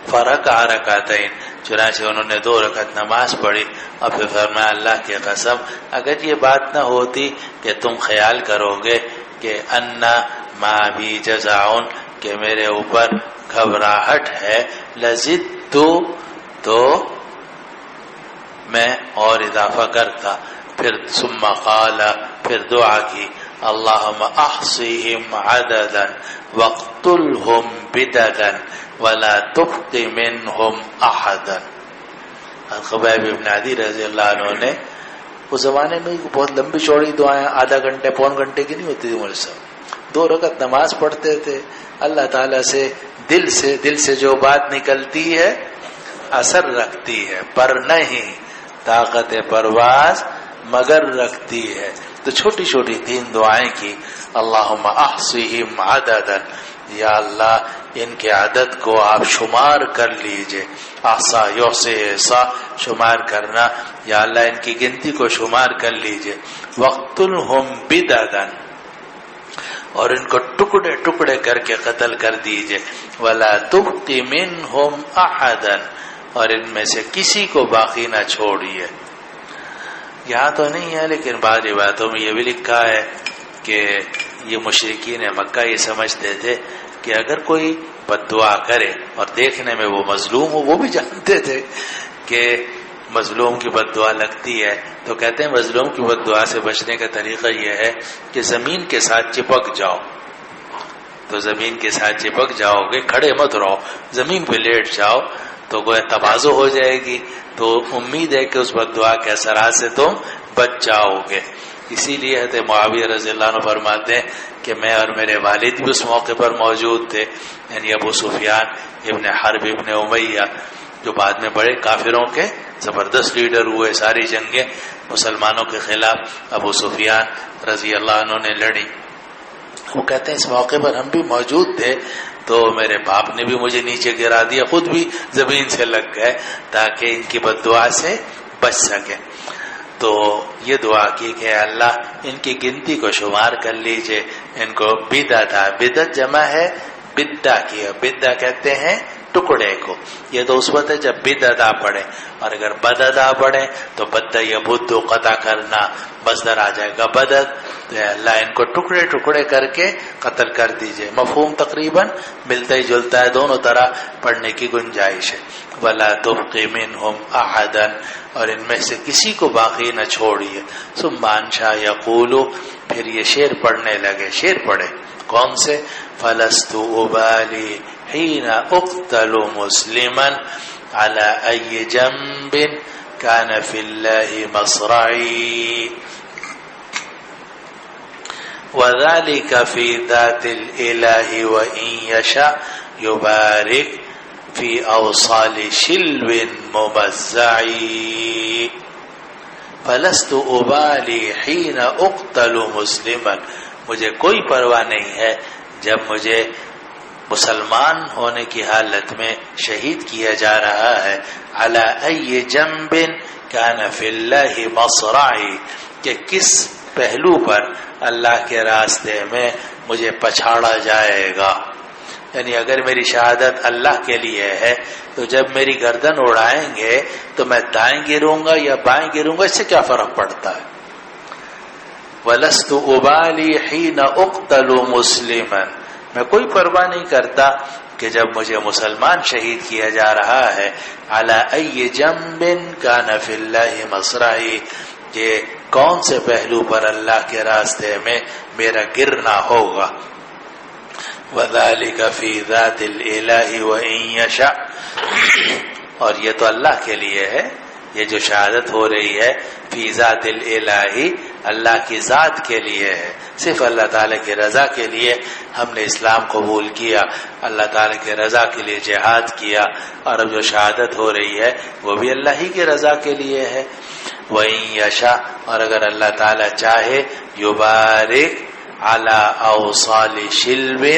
فرکع رکعتین، چنانچہ انہوں نے 2 رکعت نماز پڑھی، اور پھر فرمایا اللہ کی قسم اگر یہ بات نہ ہوتی کہ تم خیال کرو گے کہ ان ما بی جزعون، کہ میرے اوپر گھبراہٹ ہے، لزدت، تو میں اور اضافہ کرتا۔ پھر ثم قال، پھر دعا کی اللہم احصیہم عددا واقتلہم بددا ولا تبق منہم احدا. خبیب بن عدی رضی اللہ عنہ نے اس زمانے میں بہت لمبی چوڑی دعائیں آدھا گھنٹے پون گھنٹے کی نہیں ہوتی تھی مول صاحب. 2 رکعت نماز پڑھتے تھے. اللہ تعالیٰ سے دل سے جو بات نکلتی ہے اثر رکھتی ہے پر نہیں طاقت پرواز مگر رکھتی ہے. تو چھوٹی چھوٹی 3 دعائیں کی. اللہم احصیہم عددا، یا اللہ ان کے عدد کو آپ شمار کر لیجئے. احصا یحصی احصا شمار کرنا، یا اللہ ان کی گنتی کو شمار کر لیجئے. وقتلہم بددا، اور ان کو ٹکڑے ٹکڑے کر کے قتل کر دیجئے. ولا تبق منہم احدا، اور ان میں سے کسی کو باقی نہ چھوڑیے. یہاں تو نہیں ہے لیکن بعض روایتوں میں یہ بھی لکھا ہے کہ یہ مشرکین مکہ یہ سمجھتے تھے کہ اگر کوئی بد دعا کرے اور دیکھنے میں وہ مظلوم ہو، وہ بھی جانتے تھے کہ مظلوم کی بد دعا لگتی ہے، تو کہتے ہیں مظلوم کی بد دعا سے بچنے کا طریقہ یہ ہے کہ زمین کے ساتھ چپک جاؤ. تو زمین کے ساتھ چپک جاؤ گے، کھڑے مت رہو، زمین پہ لیٹ جاؤ تو گویا تواضع ہو جائے گی. تو امید ہے کہ اس بد دعا کے اثرات سے تم بچ جاؤ گے. اسی لیے حضرت معاویہ رضی اللہ عنہ فرماتے ہیں کہ میں اور میرے والد بھی اس موقع پر موجود تھے، یعنی ابو سفیان ابن حرب ابن امیہ جو بعد میں بڑے کافروں کے زبردست لیڈر ہوئے. ساری جنگیں مسلمانوں کے خلاف ابو سفیان رضی اللہ عنہ نے لڑی. وہ کہتے ہیں اس موقع پر ہم بھی موجود تھے تو میرے باپ نے بھی مجھے نیچے گرا دیا، خود بھی زمین سے لگ گئے تاکہ ان کی بد دعا سے بچ سکے. تو یہ دعا کی کہ اللہ ان کی گنتی کو شمار کر لیجئے. ان کو بدعت جمع ہے بدعہ کی. بدعہ کہتے ہیں ٹکڑے کو. یہ تو اس وقت ہے جب بدعا پڑھے، اور اگر بدعا پڑھے تو بدع یبد قطع کرنا مصدر آ جائے گا بدعت. تو اللہ ان کو ٹکڑے ٹکڑے کر کے قتل کر دیجئے. مفہوم تقریباً ملتا ہی جلتا ہے، دونوں طرح پڑھنے کی گنجائش ہے. ولا تبق منہم احدا، اور ان میں سے کسی کو باقی نہ چھوڑیے. ثم انشا یقول، پھر یہ شعر پڑھنے لگے. شعر پڑھے کون سے؟ فلست ابالی حین اقتل مسلما على ای جنب کان فی اللہ مصرعی وذلك فی ذات الالہ وان یشاء یبارک فی اوصال شلو ممزعی. فلست ابالی حین اقتل مسلما، مجھے کوئی پرواہ نہیں ہے جب مجھے مسلمان ہونے کی حالت میں شہید کیا جا رہا ہے. علی ای جنب کان فی اللہ مصرعی، کہ کس پہلو پر اللہ کے راستے میں مجھے پچھاڑا جائے گا. یعنی اگر میری شہادت اللہ کے لیے ہے تو جب میری گردن اڑائیں گے تو میں دائیں گروں گا یا بائیں گروں گا، اس سے کیا فرق پڑتا ہے. وَلَسْتُ أُبَالِي حِينَ أُقْتَلُ مُسْلِمًا، میں کوئی پرواہ نہیں کرتا کہ جب مجھے مسلمان شہید کیا جا رہا ہے. عَلَى أَيِّ جَنْبٍ كَانَ فِي اللَّهِ مَصْرَعِي، کہ کون سے پہلو پر اللہ کے راستے میں میرا گرنا ہوگا. وَذَلِكَ فِي ذَاتِ الْإِلَهِ وَإِن يَشَاء، اور یہ تو اللہ کے لیے ہے، یہ جو شہادت ہو رہی ہے فی ذات الالہی، اللہ کی ذات کے لیے ہے، صرف اللہ تعالیٰ کی رضا کے لیے ہم نے اسلام قبول کیا، اللہ تعالیٰ کی رضا کے لیے جہاد کیا، اور اب جو شہادت ہو رہی ہے وہ بھی اللہ ہی کی رضا کے لیے ہے. وَإِن یشاء، اور اگر اللہ تعالیٰ چاہے، یبارک علی اوصال شلو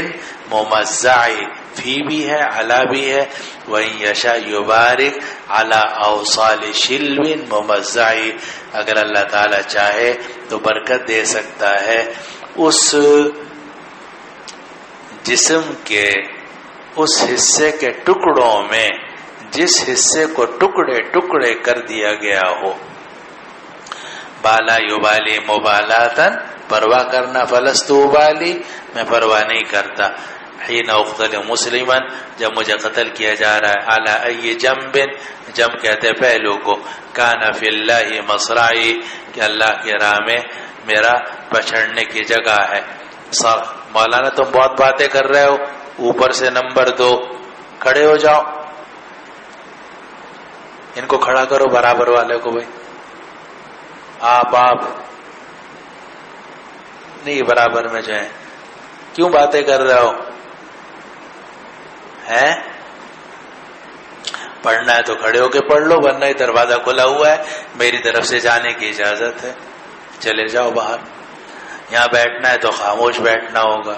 ممزعی، فی بھی ہے علی بھی ہے. وَإِن یشاء یبارک علی اوصال شلو ممزعی، اگر اللہ تعالیٰ چاہے تو برکت دے سکتا ہے اس جسم کے اس حصے کے ٹکڑوں میں جس حصے کو ٹکڑے ٹکڑے کر دیا گیا ہو. بالا یبالی مبالاتن، پرواہ کرنا. فلست ابالی، میں پرواہ نہیں کرتا. حین اقتل مسلما، جب مجھے قتل کیا جا رہا ہے. علی ای جنب، جنب کہتے پہلو کو. کان فی اللہ مصرعی، کہ اللہ کے راہ میں میرا پچھڑنے کی جگہ ہے. مولانا تم بہت باتیں کر رہے ہو, اوپر سے نمبر 2, کھڑے ہو جاؤ. ان کو کھڑا کرو برابر والے کو. بھائی آپ نہیں برابر میں جو ہے, کیوں باتیں کر رہے ہو؟ ہیں پڑھنا ہے تو کھڑے ہو کے پڑھ لو, ورنہ دروازہ کھلا ہوا ہے, میری طرف سے جانے کی اجازت ہے, چلے جاؤ باہر. یہاں بیٹھنا ہے تو خاموش بیٹھنا ہوگا,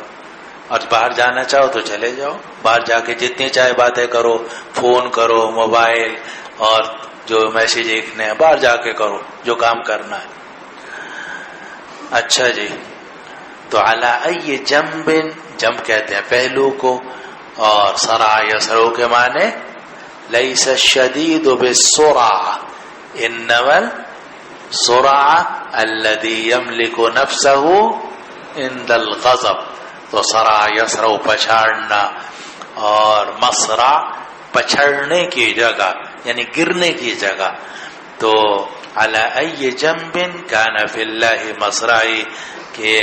اور باہر جانا چاہو تو چلے جاؤ. باہر جا کے جتنی چاہے باتیں کرو, فون کرو, موبائل اور جو میسج لکھنے ہیں باہر جا کے کرو, جو کام کرنا ہے. اچھا جی, تو علی ای جنب, جنب کہتے ہیں پہلو کو, اور سرع یسرع کے معنی لیس الشدید بالسرعہ انما السرعہ الذی یملک نفسہ عند الغضب. تو سرع یسرع پچھاڑنا, اور مسرع پچھڑنے کی جگہ یعنی گرنے کی جگہ. تو علی ای جنب کان فی اللہ مسرعی, کہ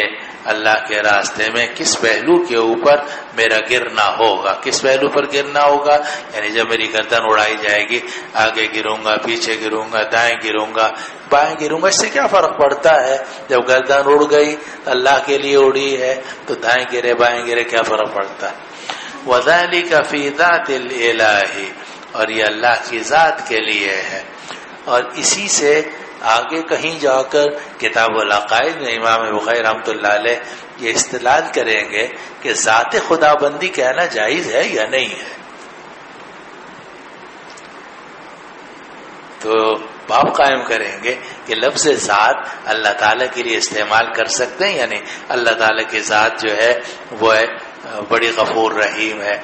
اللہ کے راستے میں کس پہلو کے اوپر میرا گرنا ہوگا. کس پہلو پر گرنا ہوگا؟ یعنی جب میری گردن اڑائی جائے گی, آگے گروں گا, پیچھے گروں گا, دائیں گروں گا, بائیں گروں گا, اس سے کیا فرق پڑتا ہے؟ جب گردن اڑ گئی اللہ کے لیے اڑی ہے, تو دائیں گرے بائیں گرے کیا فرق پڑتا ہے؟ وَذَلِكَ فِي ذَاتِ الْإِلَٰهِ, اور یہ اللہ کی ذات کے لیے ہے. اور اسی سے آگے کہیں جا کر کتاب العقائد میں امام بخاری رحمۃ اللہ علیہ یہ استدلال کریں گے کہ ذات خدا بندی کہنا جائز ہے یا نہیں ہے. تو باب قائم کریں گے کہ لفظ ذات اللہ تعالیٰ کے لیے استعمال کر سکتے ہیں, یعنی اللہ تعالیٰ کی ذات جو ہے وہ ہے بڑی غفور رحیم ہے.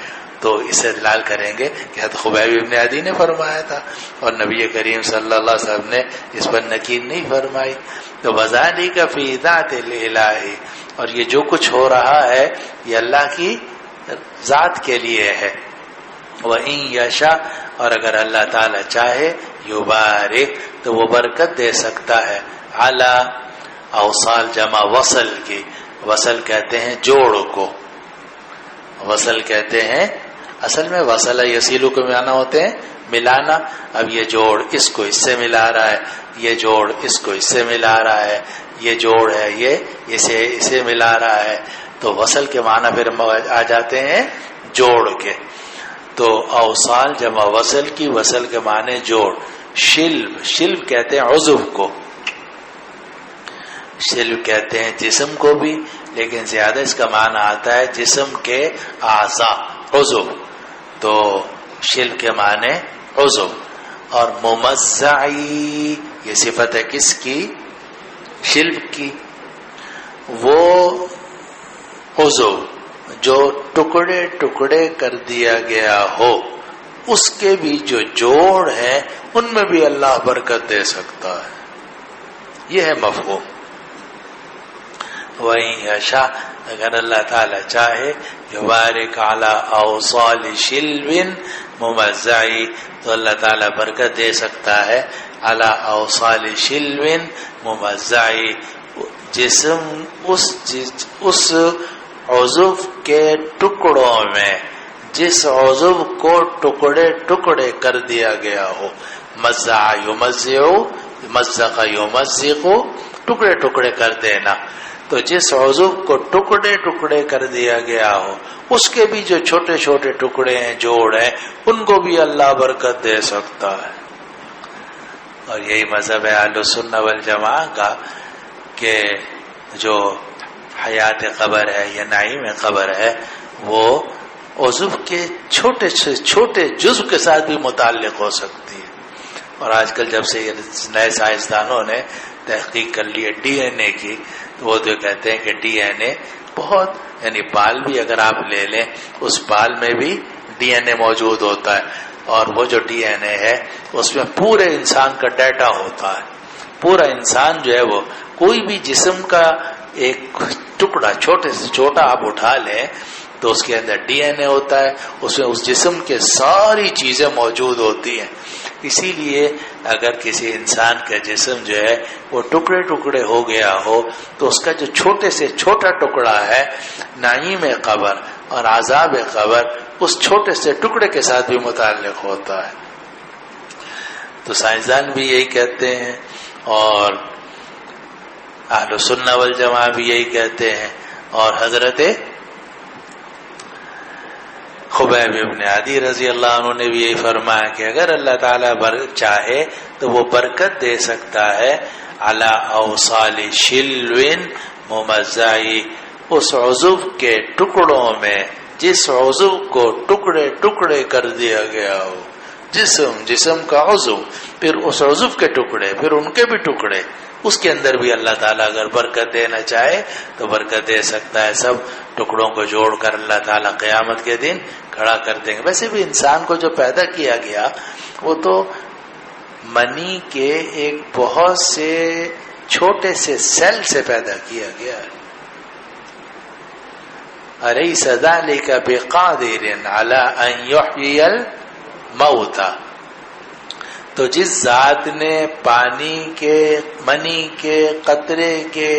تو اسے دلال کریں گے کہ حضرت خبیب ابن عدی نے فرمایا تھا, اور نبی کریم صلی اللہ علیہ وسلم نے اس پر نکیر نہیں فرمائی. تو وَذَلِكَ فِي ذَاتِ الْإِلَٰهِ, اور یہ جو کچھ ہو رہا ہے یہ اللہ کی ذات کے لیے ہے. وَإِن يَشَاء, اور اگر اللہ تعالی چاہے, يُبَارِكْ, تو وہ برکت دے سکتا ہے. عَلَى اوصال جمع وصل کی, وصل کہتے ہیں جوڑ کو, وصل کہتے ہیں اصل میں وصل یسیلو کے معنی ہوتے ہیں ملانا. اب یہ جوڑ اس کو اس سے ملا رہا ہے, یہ جوڑ اس کو اس سے ملا رہا ہے, یہ جوڑ ہے یہ اسے ملا رہا ہے. تو وصل کے معنی پھر آ جاتے ہیں جوڑ کے. تو اوصال جمع وصل کی, وصل کے معنی جوڑ. شلب, شلب کہتے ہیں عضو کو, شلب کہتے ہیں جسم کو بھی, لیکن زیادہ اس کا معنی آتا ہے جسم کے اعضاء, عضو. تو شلب کے معنی عضو. اور ممزعی, یہ صفت ہے کس کی؟ شلب کی. وہ عضو جو ٹکڑے ٹکڑے کر دیا گیا ہو, اس کے بھی جو جوڑ ہیں ان میں بھی اللہ برکت دے سکتا ہے. یہ ہے مفہوم. وَإِن يَشَاء, اگر اللہ تعالی چاہے, يُبَارِكْ عَلَى أَوْصَالِ شِلْوٍ مُمَزَّعِ, تو اللہ تعالی برکت دے سکتا ہے عَلَى أَوْصَالِ شِلْوٍ مُمَزَّعِ, جسم اس عضو کے ٹکڑوں میں, جس عضو کو ٹکڑے ٹکڑے کر دیا گیا ہو. مزع یمزع, مزق یمزق, ٹکڑے ٹکڑے کر دینا. تو جس عضو کو ٹکڑے ٹکڑے کر دیا گیا ہو, اس کے بھی جو چھوٹے چھوٹے ٹکڑے ہیں, جوڑ ہیں, ان کو بھی اللہ برکت دے سکتا ہے. اور یہی مذہب ہے اہل سنت والجماعہ کا, کہ جو حیات قبر ہے یا نعیم قبر ہے, وہ عضو کے چھوٹے سے چھوٹے جزو کے ساتھ بھی متعلق ہو سکتی ہے. اور آج کل جب سے یہ نئے سائنسدانوں نے تحقیق کر لی ہے ڈی این اے کی, تو وہ جو کہتے ہیں کہ ڈی این اے بہت, یعنی بال بھی اگر آپ لے لیں, اس بال میں بھی ڈی این اے موجود ہوتا ہے. اور وہ جو ڈی این اے ہے اس میں پورے انسان کا ڈیٹا ہوتا ہے. پورا انسان جو ہے وہ, کوئی بھی جسم کا ایک ٹکڑا چھوٹے سے چھوٹا آپ اٹھا لیں تو اس کے اندر ڈی این اے ہوتا ہے, اس میں اس جسم کے ساری چیزیں موجود ہوتی ہیں. اسی لیے اگر کسی انسان کا جسم جو ہے وہ ٹکڑے ٹکڑے ہو گیا ہو تو اس کا جو چھوٹے سے چھوٹا ٹکڑا ہے نعیم قبر اور عذاب قبر اس چھوٹے سے ٹکڑے کے ساتھ بھی متعلق ہوتا ہے. تو سائنسدان بھی یہی کہتے ہیں اور اہل سنہ والجماعہ بھی یہی کہتے ہیں، اور حضرت خبیب ابن عدی رضی اللہ عنہ نے بھی یہی فرمایا کہ اگر اللہ تعالیٰ چاہے تو وہ برکت دے سکتا ہے علی اوصال شلو ممزعی، اس عضو کے ٹکڑوں میں جس عضو کو ٹکڑے ٹکڑے کر دیا گیا ہو، جسم کا عضو، پھر اس عضو کے ٹکڑے، پھر ان کے بھی ٹکڑے، اس کے اندر بھی اللہ تعالیٰ اگر برکت دینا چاہے تو برکت دے سکتا ہے. سب ٹکڑوں کو جوڑ کر اللہ تعالیٰ قیامت کے دن کھڑا کر دیں گے. ویسے بھی انسان کو جو پیدا کیا گیا وہ تو منی کے ایک بہت سے چھوٹے سے سیل سے پیدا کیا گیا ہے. أَلَيْسَ ذَلِكَ بِقَادِرٍ عَلَىٰ أَن يُحْيِيَ الْمَوْتَىٰ. تو جس ذات نے پانی کے، منی کے قطرے کے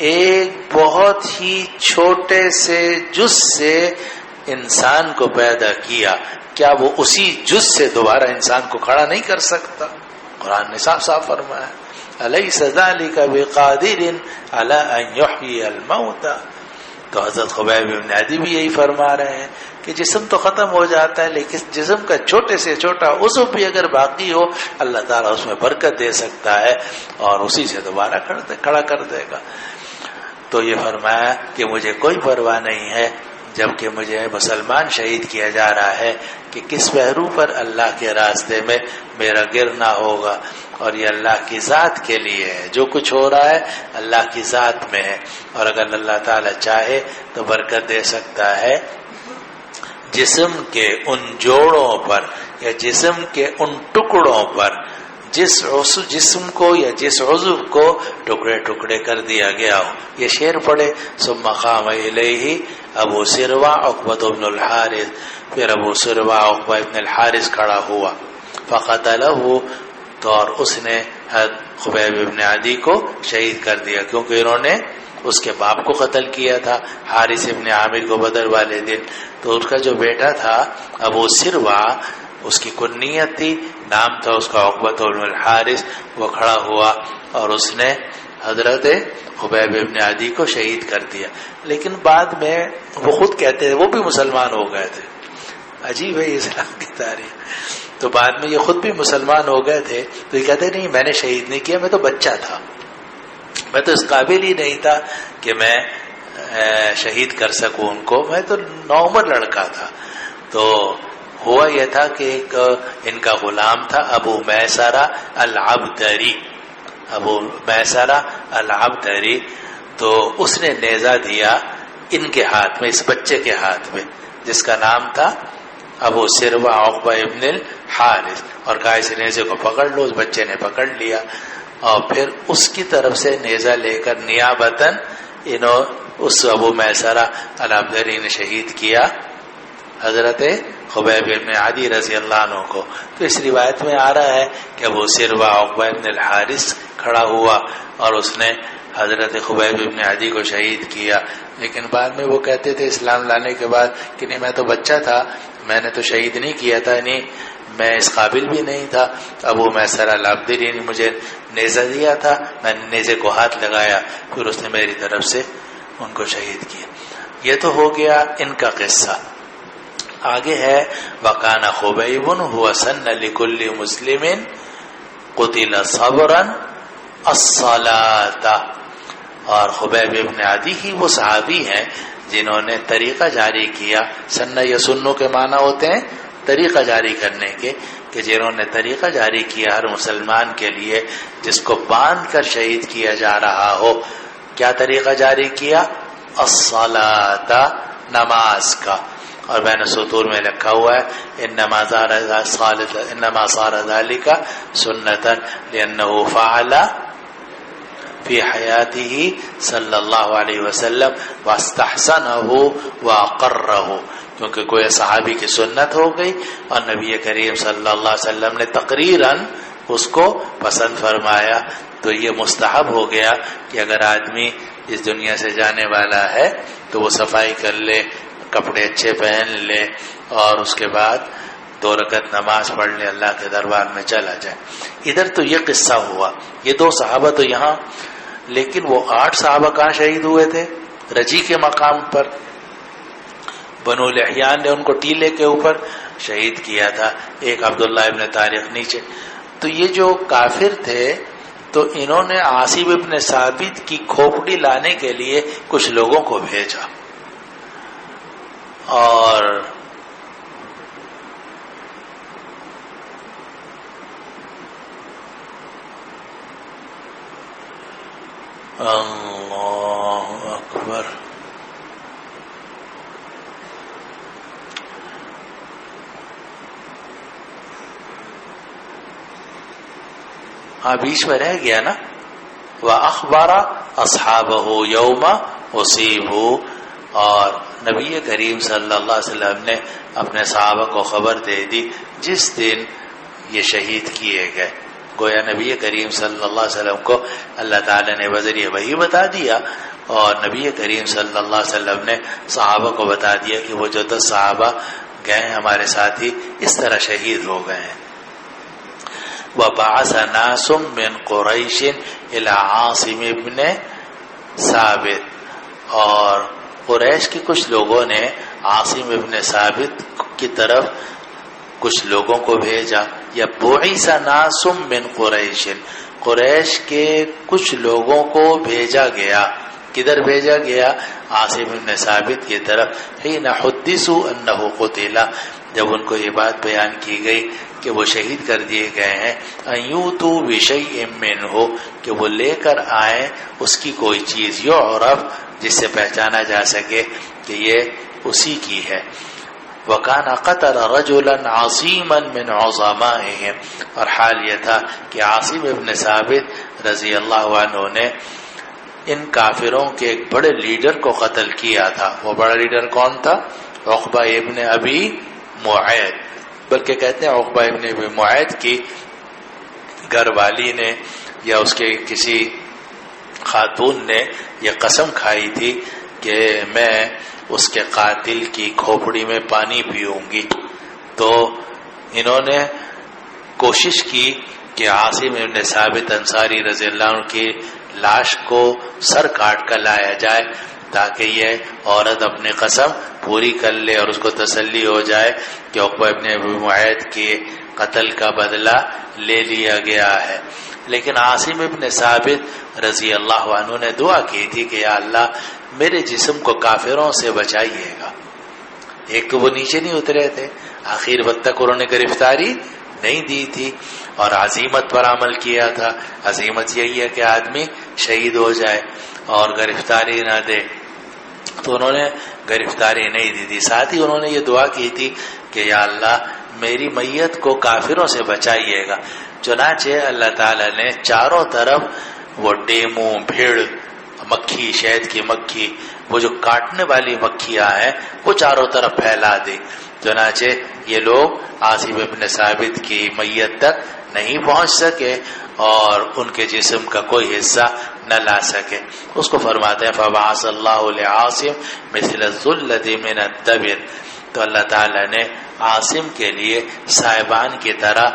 ایک بہت ہی چھوٹے سے جز سے انسان کو پیدا کیا، کیا وہ اسی جز سے دوبارہ انسان کو کھڑا نہیں کر سکتا؟ قرآن نے صاف صاف فرمایا أَلَيْسَ ذَلِكَ بِقَادِرٍ عَلَىٰ أَن يُحْيِيَ الْمَوْتَىٰ. تو حضرت خبیب بن عدی بھی یہی فرما رہے ہیں کہ جسم تو ختم ہو جاتا ہے لیکن جسم کا چھوٹے سے چھوٹا عضو بھی اگر باقی ہو اللہ تعالیٰ اس میں برکت دے سکتا ہے اور اسی سے دوبارہ کھڑا کر دے گا. تو یہ فرمایا کہ مجھے کوئی پرواہ نہیں ہے جبکہ مجھے مسلمان شہید کیا جا رہا ہے کہ کس پہلو پر اللہ کے راستے میں میرا گرنا ہوگا، اور یہ اللہ کی ذات کے لیے ہے. جو کچھ ہو رہا ہے اللہ کی ذات میں ہے، اور اگر اللہ تعالی چاہے تو برکت دے سکتا ہے جسم کے ان جوڑوں پر یا جسم کے ان ٹکڑوں پر جس جسم کو یا جس عضو کو ٹکڑے ٹکڑے کر دیا گیا ہو. یہ شعر پڑھے ثم قام الیہ ابو سروا عقبۃ بن الحارث، پھر ابو سروا عقبہ ابن الحارث کھڑا ہوا فقتلہ، تو اور اس نے خبیب ابن عدی کو شہید کر دیا کیونکہ انہوں نے اس کے باپ کو قتل کیا تھا حارث ابن عامر کو بدر والے دن. تو اس کا جو بیٹا تھا ابو سروا، اس کی کنیت تھی، نام تھا اس کا عقبۃ بن الحارث، وہ کھڑا ہوا اور اس نے حضرت خبیب ابن عدی کو شہید کر دیا. لیکن بعد میں وہ خود کہتے ہیں وہ بھی مسلمان ہو گئے تھے. عجیب ہے اسلام کی تاریخ. تو بعد میں یہ خود بھی مسلمان ہو گئے تھے تو یہ کہتے نہیں میں نے شہید نہیں کیا، میں تو بچہ تھا، میں تو اس قابل ہی نہیں تھا کہ میں شہید کر سکوں ان کو، میں تو نوعمر لڑکا تھا. تو ہوا یہ تھا کہ ایک ان کا غلام تھا ابو میسرہ العبدری، ابو میسرہ العبدری، تو اس نے نیزہ دیا ان کے ہاتھ میں، اس بچے کے ہاتھ میں جس کا نام تھا ابو سروا عقبہ ابن الحارث، اور کہا اس نیزے کو پکڑ لو. اس بچے نے پکڑ لیا اور پھر اس کی طرف سے نیزہ لے کر نیابتاً اس ابو میسرہ العبدری نے شہید کیا حضرت خبیب ابن عدی رضی اللہ عنہ کو. تو اس روایت میں آ رہا ہے کہ ابو سروا عقبہ ابن الحارث کھڑا ہوا اور اس نے حضرت خبیب ابن عدی کو شہید کیا. لیکن بعد میں وہ کہتے تھے اسلام لانے کے بعد کہ نہیں میں تو بچہ تھا، میں نے تو شہید نہیں کیا تھا، نہیں میں اس قابل بھی نہیں تھا. ابو میسرہ العبدری نے مجھے نیزہ دیا تھا، میں نے نیزے کو ہاتھ لگایا، پھر اس نے میری طرف سے ان کو شہید کیا. یہ تو ہو گیا ان کا قصہ. آگے ہے وَكَانَ خُبَيْبٌ هُوَ سَنَّ لِكُلِّ مُسْلِمٍ قُتِلَ صَبْرًا الصَّلَاةَ. اور خبیب ابن عدی ہی وہ صحابی ہیں جنہوں نے طریقہ جاری کیا. سنہ یا سنو کے معنی ہوتے ہیں طریقہ جاری کرنے کے، کہ جنہوں نے طریقہ جاری کیا ہر مسلمان کے لیے جس کو باندھ کر شہید کیا جا رہا ہو. کیا طریقہ جاری کیا؟ الصلاۃ، نماز کا. اور بین سطور میں لکھا ہوا ہے انما صار ذلك سنتا لانه فعل فی حیاته صلی اللہ علیہ وسلم واستحسنه واقرہ. کیونکہ کوئی صحابی کی سنت ہو گئی اور نبی کریم صلی اللہ علیہ وسلم نے تقریراً اس کو پسند فرمایا، تو یہ مستحب ہو گیا کہ اگر آدمی اس دنیا سے جانے والا ہے تو وہ صفائی کر لے، کپڑے اچھے پہن لے اور اس کے بعد 2 رکعت نماز پڑھ لے، اللہ کے دربار میں چلا جائے۔ ادھر تو یہ قصہ ہوا، یہ 2 صحابہ تو یہاں، لیکن وہ 8 صحابہ کہاں شہید ہوئے تھے؟ رجی کے مقام پر بنو لحیان نے ان کو ٹیلے کے اوپر شہید کیا تھا، ایک عبداللہ ابن طارق نیچے۔ تو یہ جو کافر تھے تو انہوں نے عاصم ابن ثابت کی کھوپڑی لانے کے لیے کچھ لوگوں کو بھیجا، اور اللہ اکبر، بیچ میں رہ گیا نا، وَأَخْبَرَ أَصْحَابَهُ يَوْمَ أُصِيبُوا، اور نبی کریم صلی اللہ علیہ وسلم نے اپنے صحابہ کو خبر دے دی جس دن یہ شہید کیے گئے۔ گویا نبی کریم صلی اللہ علیہ وسلم کو اللہ تعالی نے بذریعہ وحی بتا دیا، اور نبی کریم صلی اللہ علیہ وسلم نے صحابہ کو بتا دیا کہ وہ جو 10 صحابہ گئے ہیں ہمارے ساتھی اس طرح شہید ہو گئے ہیں۔ وَبَعَثَ نَاسٌ مِّن قُرَيْشٍ إِلَىٰ عَاصِمِ بْنِ ثابت، اور قریش کے کچھ لوگوں نے عاصم ابن ثابت کی طرف کچھ لوگوں کو بھیجا، یا بُعِثَ نَاسٌ مِّن قُرَيْشٍ، قریش کے کچھ لوگوں کو بھیجا گیا۔ کدھر بھیجا گیا؟ عاصم ابن ثابت کی طرف۔ حین حدثوا انہ قتل، جب ان کو یہ بات بیان کی گئی کہ وہ شہید کر دیے گئے ہیں، ان یؤتوا بشیء منہ، کہ وہ لے کر آئیں اس کی کوئی چیز، یعرف، جس سے پہچانا جا سکے کہ یہ اسی کی ہے۔ وَكَانَ قَتَلَ رَجُلًا عَظِيمًا مِنْ عُظَمَائِهِمْ، اور حال یہ تھا کہ عاصم ابن ثابت رضی اللہ عنہ نے ان کافروں کے ایک بڑے لیڈر کو قتل کیا تھا۔ وہ بڑا لیڈر کون تھا؟ عقبہ ابن ابی معیط، بلکہ کہتے ہیں عقبہ ابن ابی معیط کی گھر والی نے یا اس کے کسی خاتون نے یہ قسم کھائی تھی کہ میں اس کے قاتل کی کھوپڑی میں پانی پیوں گی۔ تو انہوں نے کوشش کی کہ عاصم ابن ثابت انصاری رضی اللہ عنہ کی لاش کو سر کاٹ کر لایا جائے تاکہ یہ عورت اپنی قسم پوری کر لے اور اس کو تسلی ہو جائے کہ عقبہ ابن ابی معیط کے قتل کا بدلہ لے لیا گیا ہے۔ لیکن عاصم ابن ثابت رضی اللہ عنہ نے دعا کی تھی کہ یا اللہ میرے جسم کو کافروں سے بچائیے گا۔ ایک تو وہ نیچے نہیں اترے تھے، آخر وقت تک انہوں نے گرفتاری نہیں دی تھی اور عزیمت پر عمل کیا تھا۔ عزیمت یہی ہے کہ آدمی شہید ہو جائے اور گرفتاری نہ دے، تو انہوں نے گرفتاری نہیں دی تھی۔ ساتھ ہی انہوں نے یہ دعا کی تھی کہ یا اللہ میری میت کو کافروں سے بچائیے گا۔ چنانچہ اللہ تعالیٰ نے چاروں طرف وہ ڈیمو، بھیڑ، مکھی، شہد کی مکھی، وہ جو کاٹنے والی مکھیاں ہیں وہ چاروں طرف پھیلا دی۔ چنانچہ یہ لوگ عاصم ابن ثابت کی میت تک نہیں پہنچ سکے اور ان کے جسم کا کوئی حصہ نہ لا سکے۔ اس کو فرماتے ہیں فَبَعَثَ اللَّهُ لِعَاصِمٍ مِثْلَ الظُّلَّةِ مِنَ الدَّبِرِ، تو اللہ تعالیٰ نے عاصم کے لیے صاحبان کی طرح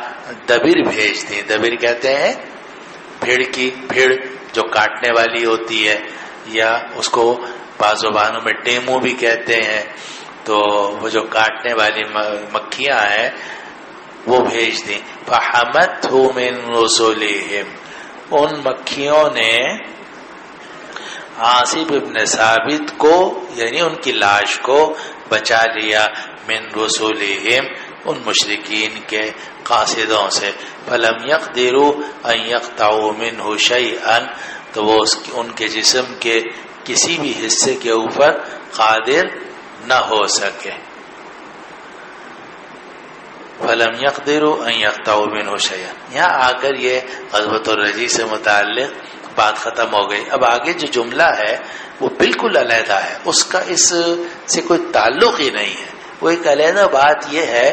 دبر بھیج دی۔ دبر کہتے ہیں بھیڑ جو کاٹنے والی ہوتی ہے، یا اس کو بعض زبانوں میں ڈیمو بھی کہتے ہیں، تو وہ جو کاٹنے والی مکھیاں ہیں وہ بھیج دیں۔ فَحَمَتْهُ مِنْ رُسُلِهِمْ، ان مکھیوں نے عاصم ابن ثابت کو یعنی ان کی لاش کو بچا لیا، من رسولہم، ان مشرکین کے قاصدوں سے۔ فَلَمْ يَقْدِرُوا أَنْ يَقْطَعُوا مِنْهُ شَيْئًا، تو وہ ان کے جسم کے کسی بھی حصے کے اوپر قادر نہ ہو سکے۔ فَلَمْ يَقْدِرُوا أَنْ يَقْطَعُوا مِنْهُ شَيْئًا، یہاں آ کر یہ غزوۃ الرجی سے متعلق بات ختم ہو گئی۔ اب آگے جو جملہ ہے وہ بالکل علیحدہ ہے، اس کا اس سے کوئی تعلق ہی نہیں ہے، وہ ایک علیحدہ بات یہ ہے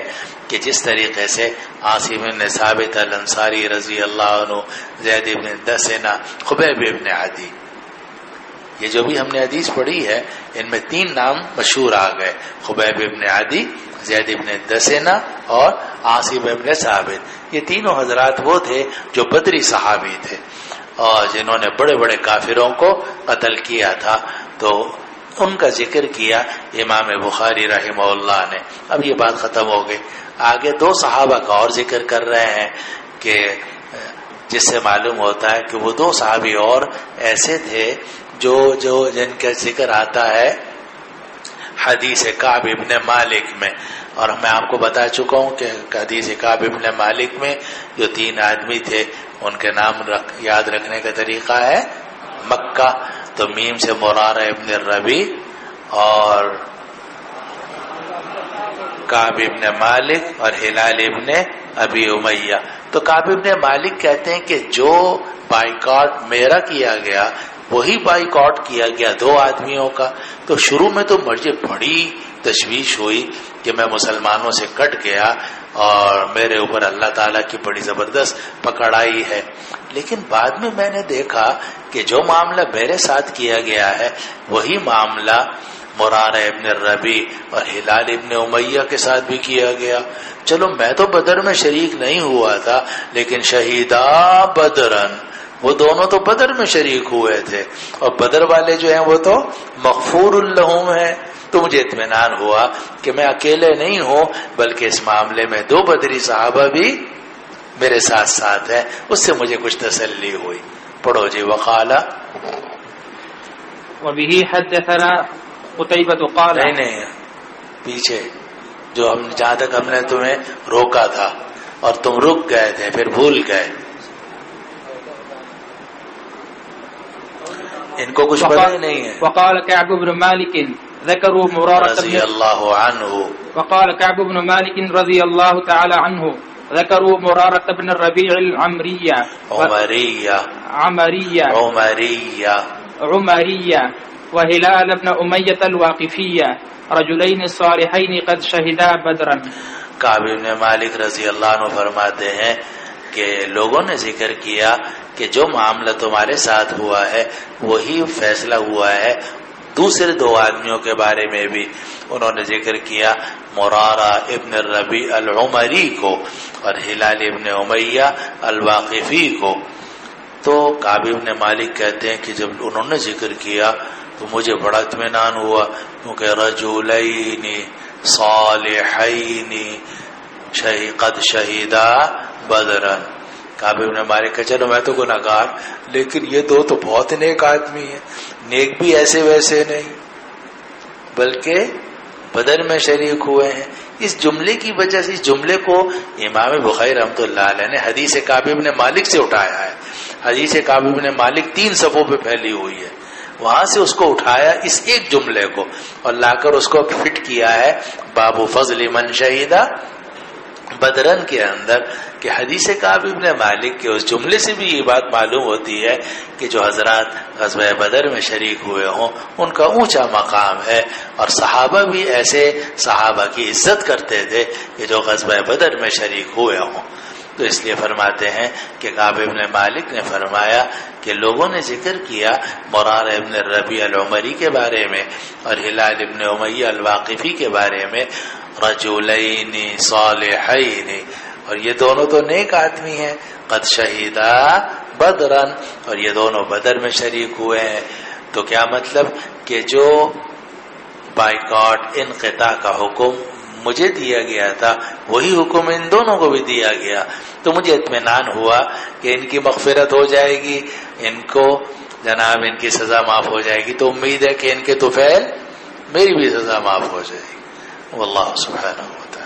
کہ جس طریقے سے عاصم بن ثابت الانصاری رضی اللہ عنہ، زید بن دسنہ، خبیب بن عدی، یہ جو بھی ہم نے حدیث پڑھی ہے ان میں 3 نام مشہور آ گئے، خبیب بن عدی، زید بن دسنہ اور عاصم بن ثابت۔ یہ تینوں حضرات وہ تھے جو بدری صحابی تھے اور جنہوں نے بڑے بڑے کافروں کو قتل کیا تھا، تو ان کا ذکر کیا امام بخاری رحمہ اللہ نے۔ اب یہ بات ختم ہو گئی، آگے 2 صحابہ کا اور ذکر کر رہے ہیں کہ جس سے معلوم ہوتا ہے کہ وہ 2 صحابی اور ایسے تھے جو جن کا ذکر آتا ہے حدیث کعب ابن مالک میں، اور میں آپ کو بتا چکا ہوں کہ حدیث کعب ابن مالک میں جو 3 آدمی تھے ان کے نام یاد رکھنے کا طریقہ ہے مکہ، تو میم سے مرارہ ابن الربیع اور کعب ابن مالک اور ہلال ابن ابی امیہ۔ تو کعب ابن مالک کہتے ہیں کہ جو بائیکاٹ میرا کیا گیا وہی بائیکاٹ کیا گیا 2 آدمیوں کا۔ تو شروع میں تو مجھے بڑی تشویش ہوئی کہ میں مسلمانوں سے کٹ گیا اور میرے اوپر اللہ تعالیٰ کی بڑی زبردست پکڑ آئی ہے، لیکن بعد میں نے دیکھا کہ جو معاملہ میرے ساتھ کیا گیا ہے وہی معاملہ مرارہ ابن الربیع اور ہلال ابن امیہ کے ساتھ بھی کیا گیا۔ چلو میں تو بدر میں شریک نہیں ہوا تھا، لیکن شہیدا بدرن، وہ دونوں تو بدر میں شریک ہوئے تھے، اور بدر والے جو ہیں وہ تو مغفور لہم ہیں۔ تو مجھے اطمینان ہوا کہ میں اکیلے نہیں ہوں، بلکہ اس معاملے میں 2 بدری صحابہ بھی میرے ساتھ ساتھ ہیں، اس سے مجھے کچھ تسلی ہوئی۔ پڑھو جی۔ وقال وبه حدثنا قتيبة قال، نہیں پیچھے جو ہم جہاں تک ہم نے تمہیں روکا تھا اور تم رک گئے تھے پھر بھول گئے، ان کو کچھ پتہ نہیں ہے۔ وقال كعب بن مالك ذكروا مرارة رضی اللہ عنہ، وقال كعب بن مالك رضي الله تعالى عنه ذكروا مرارة بن الربيع العمرية عمرية وهلال بن أمية الواقفية رجلين صالحين قد شهدا بدرا۔ کعب بن مالک رضی اللہ عنہ فرماتے ہیں کہ لوگوں نے ذکر کیا کہ جو معاملہ تمہارے ساتھ ہوا ہے وہی فیصلہ ہوا ہے دوسرے 2 آدمیوں کے بارے میں بھی۔ انہوں نے ذکر کیا مرارہ ابن الربیع العمری کو اور ہلال ابن امیہ الواقفی کو۔ تو کعب بن مالک کہتے ہیں کہ جب انہوں نے ذکر کیا تو مجھے بڑا اطمینان ہوا، کیونکہ رجلین صالحین قد شہیدا بدرن۔ کعب بن مالک کہ چلو میں تو گناہگار، لیکن یہ 2 تو بہت نیک آدمی ہیں، نیک بھی ایسے ویسے نہیں بلکہ بدر میں شریک ہوئے ہیں۔ اس جملے کی وجہ سے، اس جملے کو امام بخاری رحمۃ اللہ علیہ نے حدیث کعب بن مالک سے اٹھایا ہے۔ حدیث کعب بن مالک 3 صفوں پہ پھیلی ہوئی ہے، وہاں سے اس کو اٹھایا اس ایک جملے کو اور لا کر اس کو فٹ کیا ہے باب فضل من شہیدہ بدرن کے اندر، کہ حدیث کعب بن مالک کے اس جملے سے بھی یہ بات معلوم ہوتی ہے کہ جو حضرات غزوہ بدر میں شریک ہوئے ہوں ان کا اونچا مقام ہے، اور صحابہ بھی ایسے صحابہ کی عزت کرتے تھے کہ جو غزوہ بدر میں شریک ہوئے ہوں۔ تو اس لیے فرماتے ہیں کہ کعب بن مالک نے فرمایا کہ لوگوں نے ذکر کیا مرارہ ابن الربیع العمری کے بارے میں اور ہلال ابن امیہ الواقفی کے بارے میں رجلین صالحین، اور یہ دونوں تو نیک آدمی ہیں، قد شہیدا بدرن، اور یہ دونوں بدر میں شریک ہوئے ہیں۔ تو کیا مطلب کہ جو بائیکاٹ انقطاع کا حکم مجھے دیا گیا تھا وہی حکم ان دونوں کو بھی دیا گیا، تو مجھے اطمینان ہوا کہ ان کی مغفرت ہو جائے گی، ان کو جناب ان کی سزا معاف ہو جائے گی، تو امید ہے کہ ان کے طفیل میری بھی سزا معاف ہو جائے گی۔ واللہ سبحانہ و تعالی